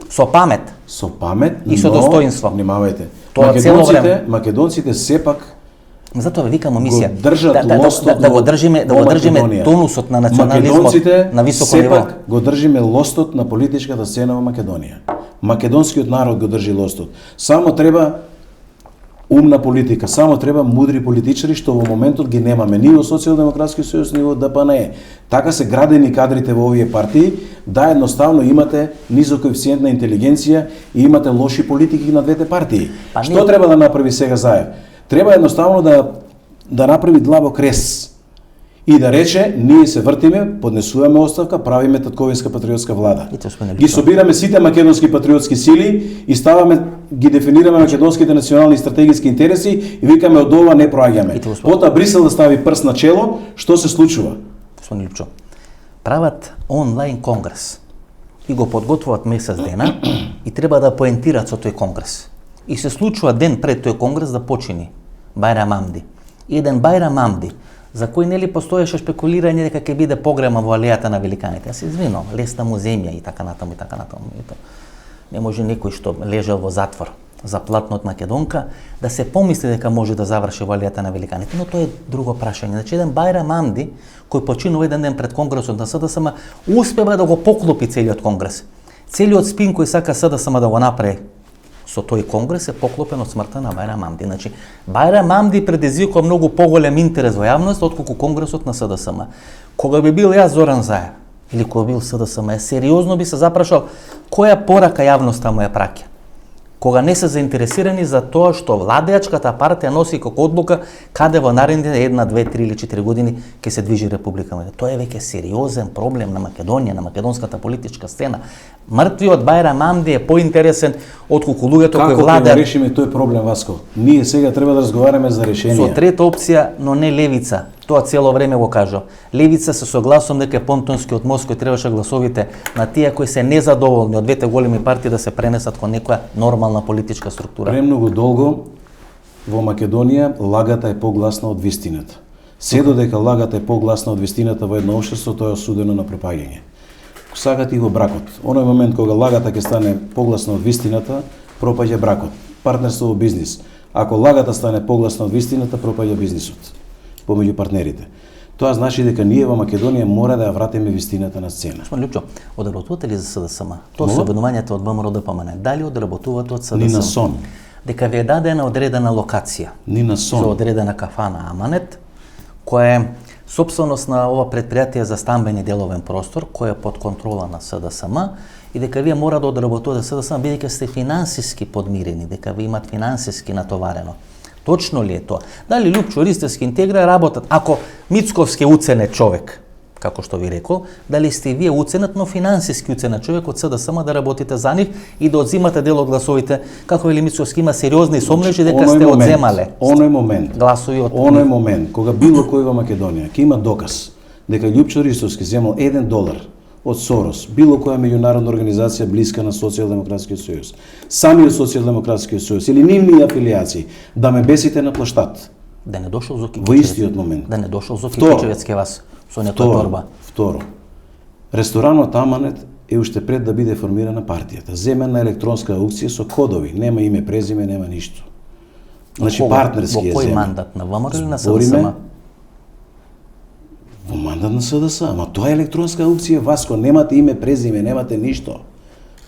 Speaker 1: Со памет.
Speaker 2: Со памет
Speaker 1: и со достоинство.
Speaker 2: Внимавајте.
Speaker 1: Македонците
Speaker 2: сепак
Speaker 1: Затоа викам емисија
Speaker 2: го држат лостот
Speaker 1: да го држиме
Speaker 2: Македонија.
Speaker 1: тонусот на национализмот на високо ниво.
Speaker 2: Сепак го држиме лостот на политичката сцена во Македонија. Македонскиот народ го држи лостот. Само треба умна политика, само треба мудри политичари што во моментот ги немаме ни во Социјалдемократски сојуз, ни во ДПНЕ. Така се градени кадрите во овие партии, да едноставно имате низок коефициент на интелигенција и имате лоши политики на двете партии. Што треба да направи сега Заев? Треба едноставно да направи длабок рез и да рече, ние се вртиме, поднесуваме оставка, правиме татковинска патриотска влада. Ги собираме сите македонски патриотски сили и ги дефинираме македонските национални и стратегиски интереси и викаме од ова не проаѓаме. Пота Брисел да стави прст на чело, што се случува?
Speaker 1: Господин Липчо, прават онлайн конгрес и го подготвуваат месец дена и треба да поентираат со тој конгрес. И се случува ден пред тој конгрес да почини Байрам Амди. Еден Байрам Амди, за кој нели постоеше шпекулирање дека ќе биде погрема во алејата на великаните. Јас се извинувам, лесна му земја и така натаму и така натаму. Не може некој што лежал во затвор за платно од Македонка да се помисли дека може да заврши во алејата на великаните, но тоа е друго прашање. Значи еден Байрам Амди кој починува еден ден пред конгресот на СДСМ успева да го поклопи целиот конгрес. Целиот спин кој сака СДСМ да го направи со тој конгрес е поклопен од смртта на Байрам Амди. Значи, Байрам Амди предизвикува многу поголем интерес во јавност отколку конгресот на СДСМ. Кога би бил јас Зоран Заев или кога бил СДСМ, сериозно би се запрашал која порака јавноста му ја праќа. Кога не се заинтересирани за тоа што владеачката партија носи како одлука каде во наредните 1, 2, 3 или 4 години ќе се движи Република Македонија. Тоа е веќе сериозен проблем на Македонија, на македонската политичка сцена. Мртвиот Байрам Амди е поинтересен отколку луѓето кои владеат.
Speaker 2: Како ќе решиме тој проблем, Васко? Ние сега треба да разговараме за решение.
Speaker 1: Со трета опција, но не левица. Тоа цело време го кажа. Левица се согласувам дека понтонскиот мост кој требаше гласовите на тие кои се незадоволни од двете големи партии да се пренесат кон некоја нормална политичка структура.
Speaker 2: Премногу долго во Македонија лагата е погласна од вистината. Се додека лагата е погласна од вистината во едно општество, тоа е осудено на пропаѓање. Сакат и во бракот. Оној момент кога лагата ќе стане погласна од вистината, пропаѓа бракот. Партнерство во бизнис. Ако лагата стане погласна од вистината, пропаѓа бизнисот помеѓу партнерите. Тоа значи дека ние во Македонија мора да ја вратиме вистината на сцена.
Speaker 1: Господин Липчо, одработувате ли за СДСМ? Тоа се обвинувањата од ВМРО ДПМН. Дали одработувате од СДСМ?
Speaker 2: Ни на сон.
Speaker 1: Дека ви е дадена одредена локација.
Speaker 2: Ни на сон.
Speaker 1: За одредена кафана Аманет, која е сопственост на ова предпријатие за стамбени деловен простор, кој е под контрола на СДСМ и дека вие мора да одработувате СДСМ бидејќи сте финансиски подмирени, дека ви имат финансиски натоварено. Точно ли е тоа? Дали Лјупчо Ристевски интегра работат? Ако Мицковски уценет човек, како што ви рекол, дали сте вие уценет, но финансиски уценет човек од СДСМ да работите за нив и да одзимате дел од гласовите, како вели Мицковски има сериозни сомнежи дека сте одземале гласови од
Speaker 2: оној момент кога било кој во Македонија ќе има доказ дека Лјупчо Ристовски земал $1 од Сорос, било која меѓународна организација блиска на Социјалдемократскиот сојуз, самиот Социјалдемократскиот сојуз или нивни афилијации, да ме бесите на площад.
Speaker 1: Да не дошол Зоки
Speaker 2: во истиот момент.
Speaker 1: Да не дошол Зоки Кичевец ке вас со некоја торба.
Speaker 2: Второ, ресторанот Аманет е уште пред да биде формирана партијата. Земена електронска аукција со кодови, нема име, презиме, нема ништо. Значи партнерски е
Speaker 1: земен. Во кој мандат, на ВМРО или на СДСМ?
Speaker 2: Во мандат на СДС, ама тоа е електронска аукција, Васко, немате име, презиме, немате ништо.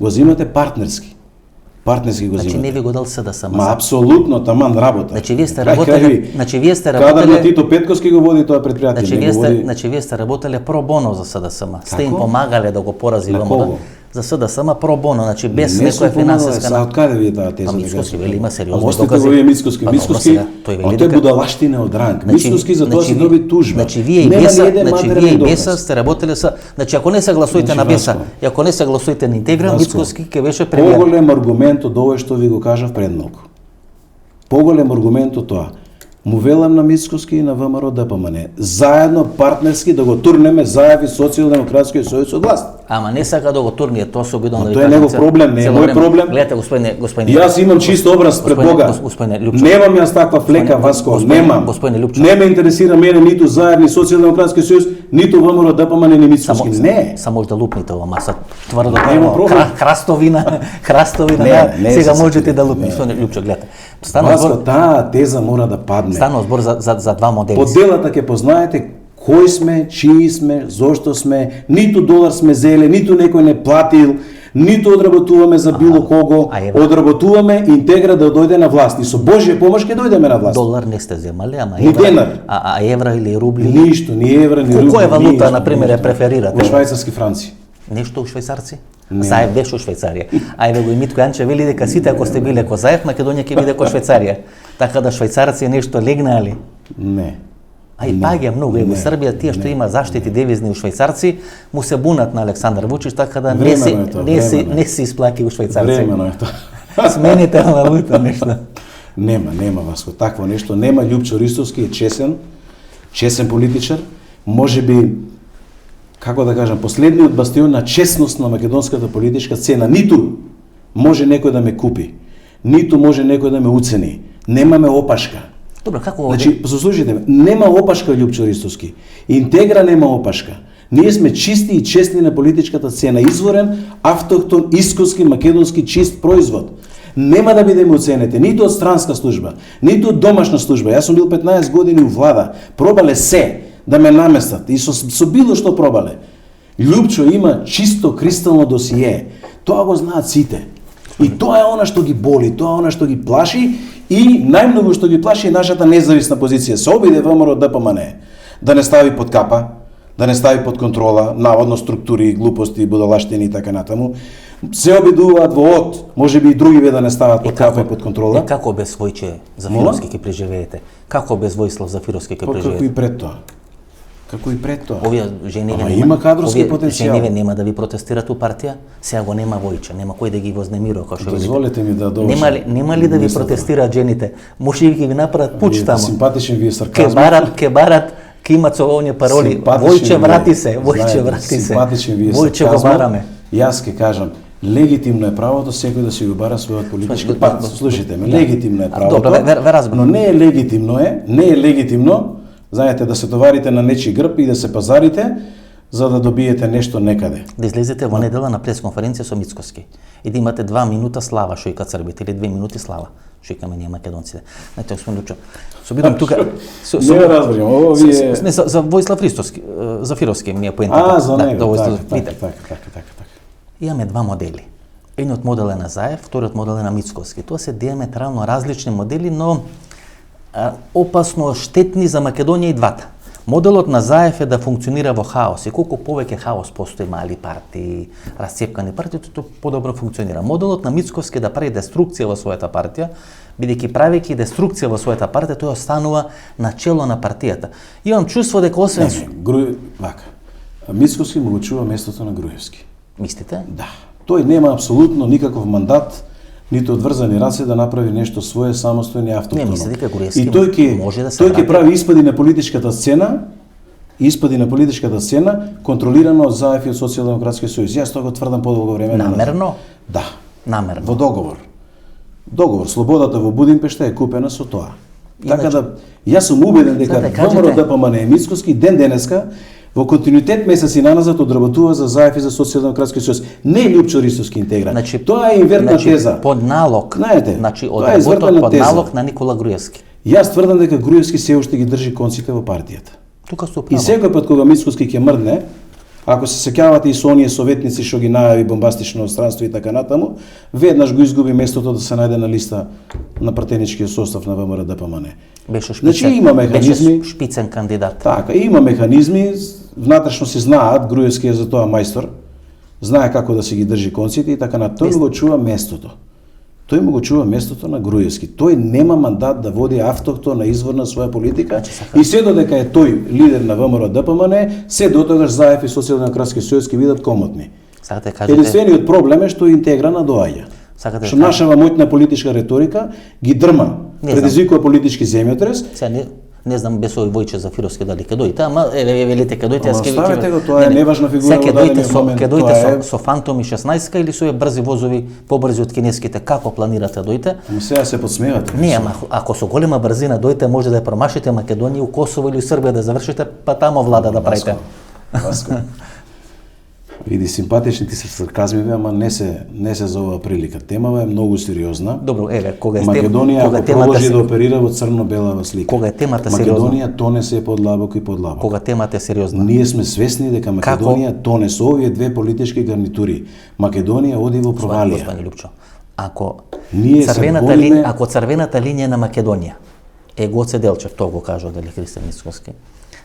Speaker 2: Го земате партнерски. Партнерски го земате.
Speaker 1: Значи не ви го дал СДСМ.
Speaker 2: Ма апсолутно, таман работа.
Speaker 1: Значи вие сте работеле,
Speaker 2: Кадар на Тито Петковски го води тоа предпријатие.
Speaker 1: Значи вие сте работеле про боно за СДСМ. Сте им помагале да го порази ВМРО за СДСМ про боно, значи без некоја финансиска.
Speaker 2: Од каде ви е таа теза?
Speaker 1: Мицковски вели има сериозни
Speaker 2: докази. Остите го вие Мицковски. Мицковски, тој е будалаштина од ранг. Мицковски за тоа се доби тужба.
Speaker 1: Значи вие и Беса сте работеле со, значи ако не се гласувате на Беса, и ако не се гласувате на Интегра, Мицковски ќе беше премиер.
Speaker 2: Поголем аргумент од ова што ви го кажав пред малку. Поголем аргумент од тоа. Му велам на Мицковски и на ВМРО ДПМН. Заедно партнерски да го турнеме Заев и Социјалдемократскиот сојуз од власт.
Speaker 1: Ама не сака да го турне, тоа се обидам да ви
Speaker 2: кажам. Тоа е негов проблем, не е мој проблем.
Speaker 1: Гледате, господине.
Speaker 2: Јас имам чист образ пред Бога. Немам јас таква флека, Васко, немам.
Speaker 1: Господине Лјупчо.
Speaker 2: Не ме интересира мене ниту Заев ни Социјалдемократски сојуз, ниту ВМРО ДПМН ни Мицкоски. Не.
Speaker 1: Само може да лупните ова маса. Тврдо
Speaker 2: Нема проблем.
Speaker 1: храстовина,
Speaker 2: Не,
Speaker 1: сега
Speaker 2: се
Speaker 1: можете
Speaker 2: секи.
Speaker 1: да лупнете. Што не Лјупчо гледате.
Speaker 2: Васко, таа теза мора да падне.
Speaker 1: Станува збор за два модели.
Speaker 2: По делата ќе познаете кој сме, чии сме, зошто сме, ниту долар сме зеле, ниту некој не платил, ниту одработуваме за било кого, одработуваме интегра да дојде на власт. И со Божја помош ќе дојдеме на власт.
Speaker 1: Долар не сте земали, ама
Speaker 2: Ни денар.
Speaker 1: А евра или рубли?
Speaker 2: Ништо, ни евра, ни рубли.
Speaker 1: Која валута,
Speaker 2: ништо,
Speaker 1: например, ја
Speaker 2: ништо.
Speaker 1: преферирате?
Speaker 2: Во швајцарски франци.
Speaker 1: Нешто у швајцарци? Заев беше у Швајцарија. А еве го и Митко Јанче вели дека сите ако сте биле ко Заев, Македонија ќе биде ко Швајцарија. Така да швајцарци нешто легнаали.
Speaker 2: Не.
Speaker 1: А и паѓа многу. Ево Србија тие што има заштити девизни у швајцарци, му се бунат на Александар Вучич, така да не се исплаќа у швајцарци.
Speaker 2: Времено е тоа.
Speaker 1: Смените валута нешто.
Speaker 2: Нема Васко, такво нешто нема. Љупчо Ристовски е чесен политичар, можеби како да кажам, последниот бастион на чесност на македонската политичка сцена. Ниту може некој да ме купи, ниту може некој да ме уцени. Немаме опашка.
Speaker 1: Добро, како
Speaker 2: Значи, послушайте ме, нема опашка Љупчо Ристовски. Интегра нема опашка. Ние сме чисти и честни на политичката сцена, изворен, автохтон, искоски, македонски чист производ. Нема да бидеме оценете ниту од странска служба, ниту од домашна служба. Јас сум бил 15 години у влада, пробале се да ме наместат и со било што пробале. Љупчо има чисто кристално досие. Тоа го знаат сите. И тоа е она што ги боли, тоа е она што ги плаши и најмногу што ги плаши е нашата независна позиција. Се обиде ВМРО ДПМН да не стави под капа, да не стави под контрола, наводно структури, глупости, будалаштини и така натаму. Се обидуваат во од, можеби и другиве да не стават под капа и под контрола.
Speaker 1: И како без Војче Зафировски ќе преживеете? Како без Војслав Зафировски ќе преживеете?
Speaker 2: Како и пред тоа. Како и пред тоа.
Speaker 1: Овие жениве
Speaker 2: Ама има кадрски потенцијал.
Speaker 1: Жениве нема да ви протестират у партија, сега го нема Војче, нема кој да ги вознемирува како што видите.
Speaker 2: Дозволете ми да довршам.
Speaker 1: Нема ли да ви протестираат жените? Може и ќе ви направат пуч таму.
Speaker 2: Симпатичен ви е сарказмот.
Speaker 1: Ке барат, ке имат со овие пароли. Војче врати се, Војче врати се.
Speaker 2: Симпатичен ви е
Speaker 1: Војче го бараме.
Speaker 2: Јас ќе кажам, легитимно е правото секој да си го бара својот политички пат. Слушайте ме, легитимно е правото.
Speaker 1: Добро,
Speaker 2: но не е легитимно, знаете, да се товарите на нечи грб и да се пазарите за да добиете нешто некаде.
Speaker 1: Да излезете во недела на пресконференција со Мицкоски и да имате 2 минута слава што ика црбите или 2 минути слава што икаме ние македонците. Знаете, господин Лучо, со бидам тука
Speaker 2: не разбирам, ово ви е
Speaker 1: за Војслав Ристовски, Зафировски ми е поентата.
Speaker 2: за него, така.
Speaker 1: Имаме два модели. Едниот модел е на Заев, вториот модел е на Мицкоски. Тоа се диаметрално различни модели, но опасно штетни за Македонија и двата. Моделот на Заев е да функционира во хаос и колку повеќе хаос постои, мали партии, расцепкани партии, тоа подобро функционира. Моделот на Мицкоски е да прави деструкција во својата партија, бидејќи правејќи деструкција во својата партија, тој останува на чело на партијата. Имам чувство дека освен
Speaker 2: Мицкоски му го чува местото на Груевски.
Speaker 1: Мислите?
Speaker 2: Да. Тој нема апсолутно никаков мандат, ниту одврзани раце да направи нешто свое самостојно и автохтоно.
Speaker 1: Не, мислите дека Груевски
Speaker 2: и тој ќе прави испади на политичката сцена, контролирано од Заев и од Социјалдемократскиот сојуз. Јас тоа го тврдам подолго време.
Speaker 1: Намерно?
Speaker 2: Да.
Speaker 1: Намерно.
Speaker 2: Во договор. Слободата во Будимпешта е купена со тоа. Така да, јас сум убеден дека ВМРО ДПМН и Мицкоски ден денеска во континуитет месеци наназад одработува за Заев и за Социјалдемократски сојуз. Не е Љупчо Ристовски интегра. Тоа е инвертна теза.
Speaker 1: Под налог.
Speaker 2: Знаете,
Speaker 1: одработува под налог на Никола Груевски.
Speaker 2: Јас тврдам дека Груевски се уште ги држи конците во партијата.
Speaker 1: Тука сте
Speaker 2: И секој пат кога Мицкоски ќе мрдне, ако се сеќавате и со оние советници што ги најави бомбастично странство и така натаму, веднаш го изгуби местото да се најде на листа на пратеничкиот состав на ВМРО ДПМН.
Speaker 1: Беше шпицен,
Speaker 2: значи има механизми,
Speaker 1: беше шпицен кандидат.
Speaker 2: Така, има механизми, внатрешно се знаат, Груевски е за тоа мајстор, знае како да се ги држи конците и така натаму. Тој го чува местото. Тој му го чува местото на Груевски. Тој нема мандат да води автохтона изворна своја политика и се додека е тој лидер на ВМРО ДПМН, се дотогаш Заев и Социјалдемократски сојуз ќе бидат комотни. Единствениот проблем е што интегра надоаѓа. Што нашава моќна политичка реторика ги дрма, предизвикува политички земјотрес.
Speaker 1: Не знам без овој Војче Зафировски дали ќе дојде, ама велите ќе дојде,
Speaker 2: Ама оставете го, тоа е неважна фигура
Speaker 1: во
Speaker 2: дадениот момент.
Speaker 1: Ќе дојде со фантоми 16 или со брзи возови, побрзи од кинеските, како планирате да дојде?
Speaker 2: Ама сега се подсмевате.
Speaker 1: Не, ама ако со голема брзина дојде, може да ја промашите Македонија, у Косово или у Србија да завршите, па тамо влада да правите.
Speaker 2: Васко. Види, симпатични ти се сарказмиве, ама не се за оваа прилика. Темава е многу сериозна.
Speaker 1: Добро, еве, кога е
Speaker 2: Македонија ако продолжи да оперира во црно-белава слика.
Speaker 1: Кога е темата сериозна.
Speaker 2: Македонија тоне се подлабоко и подлабоко.
Speaker 1: Кога темата е сериозна.
Speaker 2: Ние сме свесни дека Македонија тоне со овие две политички гарнитури. Македонија оди во провалија.
Speaker 1: Господин Лјупчо, ако
Speaker 2: Ние
Speaker 1: црвената линија на Македонија е Гоце Делчев, тоа го кажува дали Христијан Мицкоски,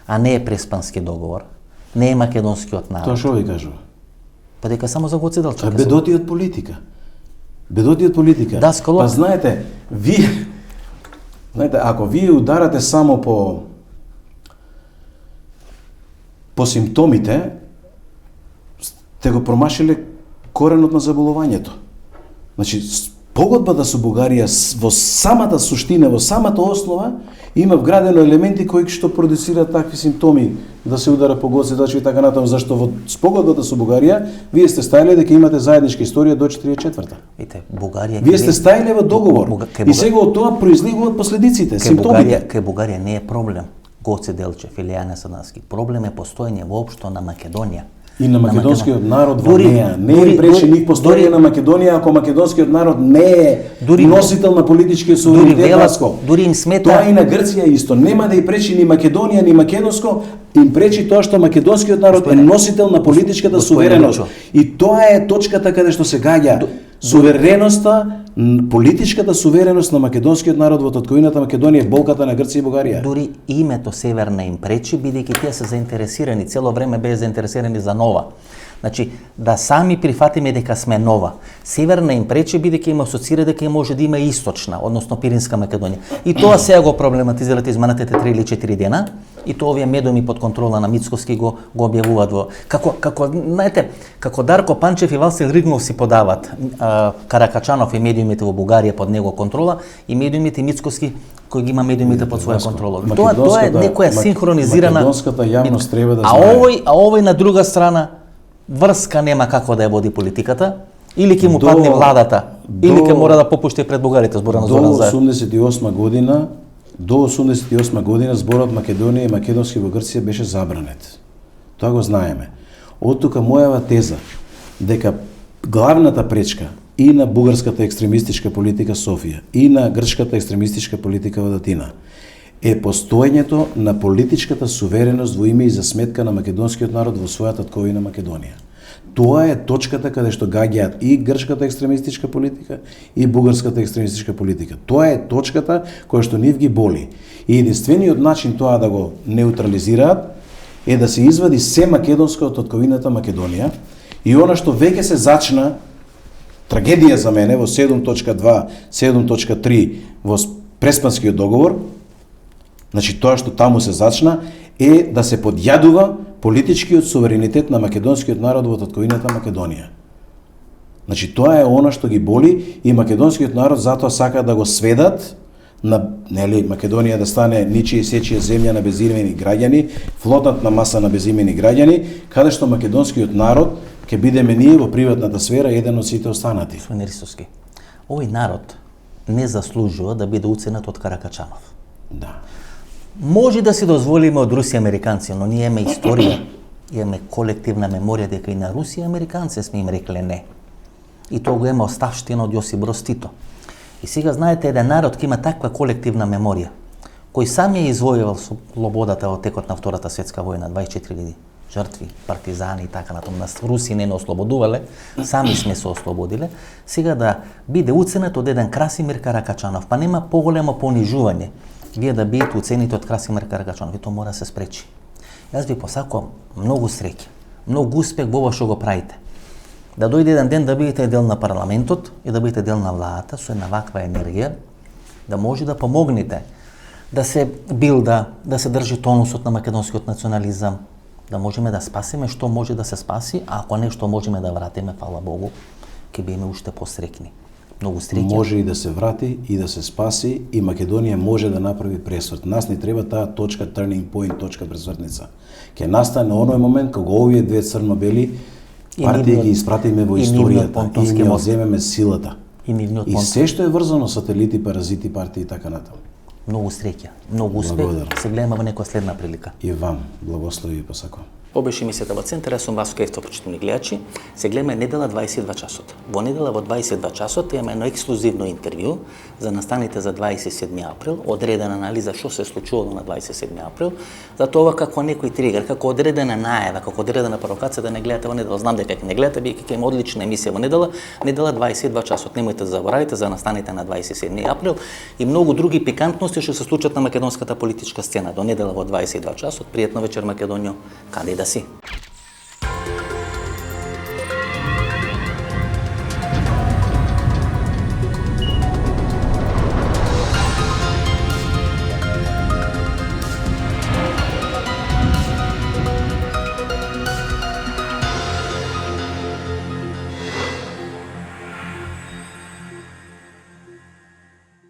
Speaker 1: а не е Преспански договор, не е македонскиот народ.
Speaker 2: Тоа што ви кажува?
Speaker 1: Па дека само за Гоце Делчев.
Speaker 2: Бедотиот политика. Бедотиот политика.
Speaker 1: Да, скало.
Speaker 2: Па знаете, ако вие ударате само по симптомите, сте го промашиле коренот на заболувањето. Значи, погодбата со Бугарија во самата суштина, во самата основа, има вградено елементи кои што продуцираат такви симптоми да се удара по Гоце Делчев и така натаму, зашто во спогодбата со Бугарија вие сте стајале дека имате заедничка историја до 44-та.
Speaker 1: Видите, Бугарија
Speaker 2: вие сте стајале во договор и сега од тоа произлегуваат последиците, симптомите.
Speaker 1: Кај Бугарија не е проблем Гоце Делчев или Јане Сандански. Проблем е постоење воопшто на Македонија.
Speaker 2: И на македонскиот народ во неа. Не е пречи нив постоење на Македонија ако македонскиот народ не е носител на политичкиот суверенитет.
Speaker 1: Дури им смета.
Speaker 2: Тоа и на Грција исто. Нема да и пречи ни Македонија ни македонско, им пречи тоа што македонскиот народ е носител на политичката сувереност. И тоа е точката каде што се гаѓа сувереноста, политичката сувереност на македонскиот народ во татковината Македонија, болката на Грција и Бугарија.
Speaker 1: Дури името Северна им пречи, бидејќи тие се заинтересирани, цело време беа заинтересирани за нова. Значи, да сами прифатиме дека сме нова. Северна им пречи, бидејќи им асоцира дека може да има и источна, односно Пиринска Македонија. И тоа сега го проблематизират изминатите 3 или 4 дена, и тоа овие медоми под контрола на Мицкоски го објавуваат во како Дарко Панчев и Васил Ригнов си подават Каракачанов и медиумите во Бугарија под него контрола и медиумите Мицкоски кој ги има медиумите под своја контрола. Тоа е некоја синхронизирана.
Speaker 2: Македонската јавност треба да
Speaker 1: знае. А овој на друга страна врска нема како да ја води политиката, или ќе му падне владата, или ќе мора да попушти пред бугарите збора на Зоран Заев.
Speaker 2: До 88 година зборот Македонија и македонски во Грција беше забранет. Тоа го знаеме. Од тука мојава теза дека главната пречка и на бугарската екстремистичка политика Софија и на грчката екстремистичка политика во Атина е постоењето на политичката сувереност во име и за сметка на македонскиот народ во својата татковина Македонија. Тоа е точката каде што гаѓаат и грчката екстремистичка политика и бугарската екстремистичка политика. Тоа е точката која што нив ги боли. И единствениот начин тоа да го неутрализираат е да се извади се македонско од татковината Македонија и она што веќе се зачна трагедија за мене во 7.2, 7.3 во Преспанскиот договор, значи тоа што таму се зачна е да се подјадува политичкиот суверенитет на македонскиот народ во татковината Македонија. Значи тоа е она што ги боли и македонскиот народ затоа сака да го сведат на Македонија да стане ничија сечија земја на безимени граѓани, флотатна маса на безимени граѓани, каде што македонскиот народ ќе бидеме ние во приватната сфера еден од сите останати.
Speaker 1: Господин Ристовски, овој народ не заслужува да биде уценет од Каракачанов.
Speaker 2: Да.
Speaker 1: Може да си дозволиме од Русија американци, но ние имаме историја, имаме колективна меморија дека и на Русија американци сме им рекле не. И тоа го има оставштина од Јосип Броз Тито. И сега знаете еден народ кој има таква колективна меморија, кој сам ја извојувал слободата во текот на Втората светска војна, 24.000 жртви, партизани и така натаму. Нас Руси не ослободувале, сами сме се ослободиле. Сега да биде уценет од еден Красимир Каракачанов, па нема поголемо понижување. Вие да бидете уцените од Красимир Каракачанов, тоа мора да се спречи. Јас ви посакувам многу среќа, многу успех во ова што го правите. Да дојде еден ден да бидете дел на парламентот и да бидете дел на владата со една ваква енергија, да може да помогнете да се билда, да се држи тонусот на македонскиот национализам, да можеме да спасиме што може да се спаси, а ако нешто можеме да вратиме, фала Богу, ќе биеме уште посрекни. Многу среќа.
Speaker 2: може и да се врати и да се спаси и Македонија може да направи пресврт. Нас не треба таа точка, turning point, точка пресвртница. Ќе настане оној момент кога овие две црно-бели партии ги испратиме во историјата и им ја земеме силата. И се што е врзано сателити, паразити, партии и така натаму.
Speaker 1: Многу среќа, многу успех.
Speaker 2: Благодарам.
Speaker 1: Се гледаме во некоја следна прилика.
Speaker 2: И вам, благослови и посакувам.
Speaker 1: Ова беше емисијата во Центар, јас сум Васко Евтов, почитувани гледачи. Се гледаме недела 22 часот. Во недела во 22 часот имаме едно ексклузивно интервју за настаните за 27 април, одредена анализа што се случувало на 27 април, за тоа како некој тригер, како одредена најава, како одредена провокација да не гледате во недела. Знам дека ќе не гледате, биејќи ќе има одлична емисија во недела 22 часот. Немојте да заборавите за настаните на 27 април и многу други пикантности што се случат на македонската политичка сцена. До недела во 22 часот. Пријатно вечер, Македонијо, каде да си.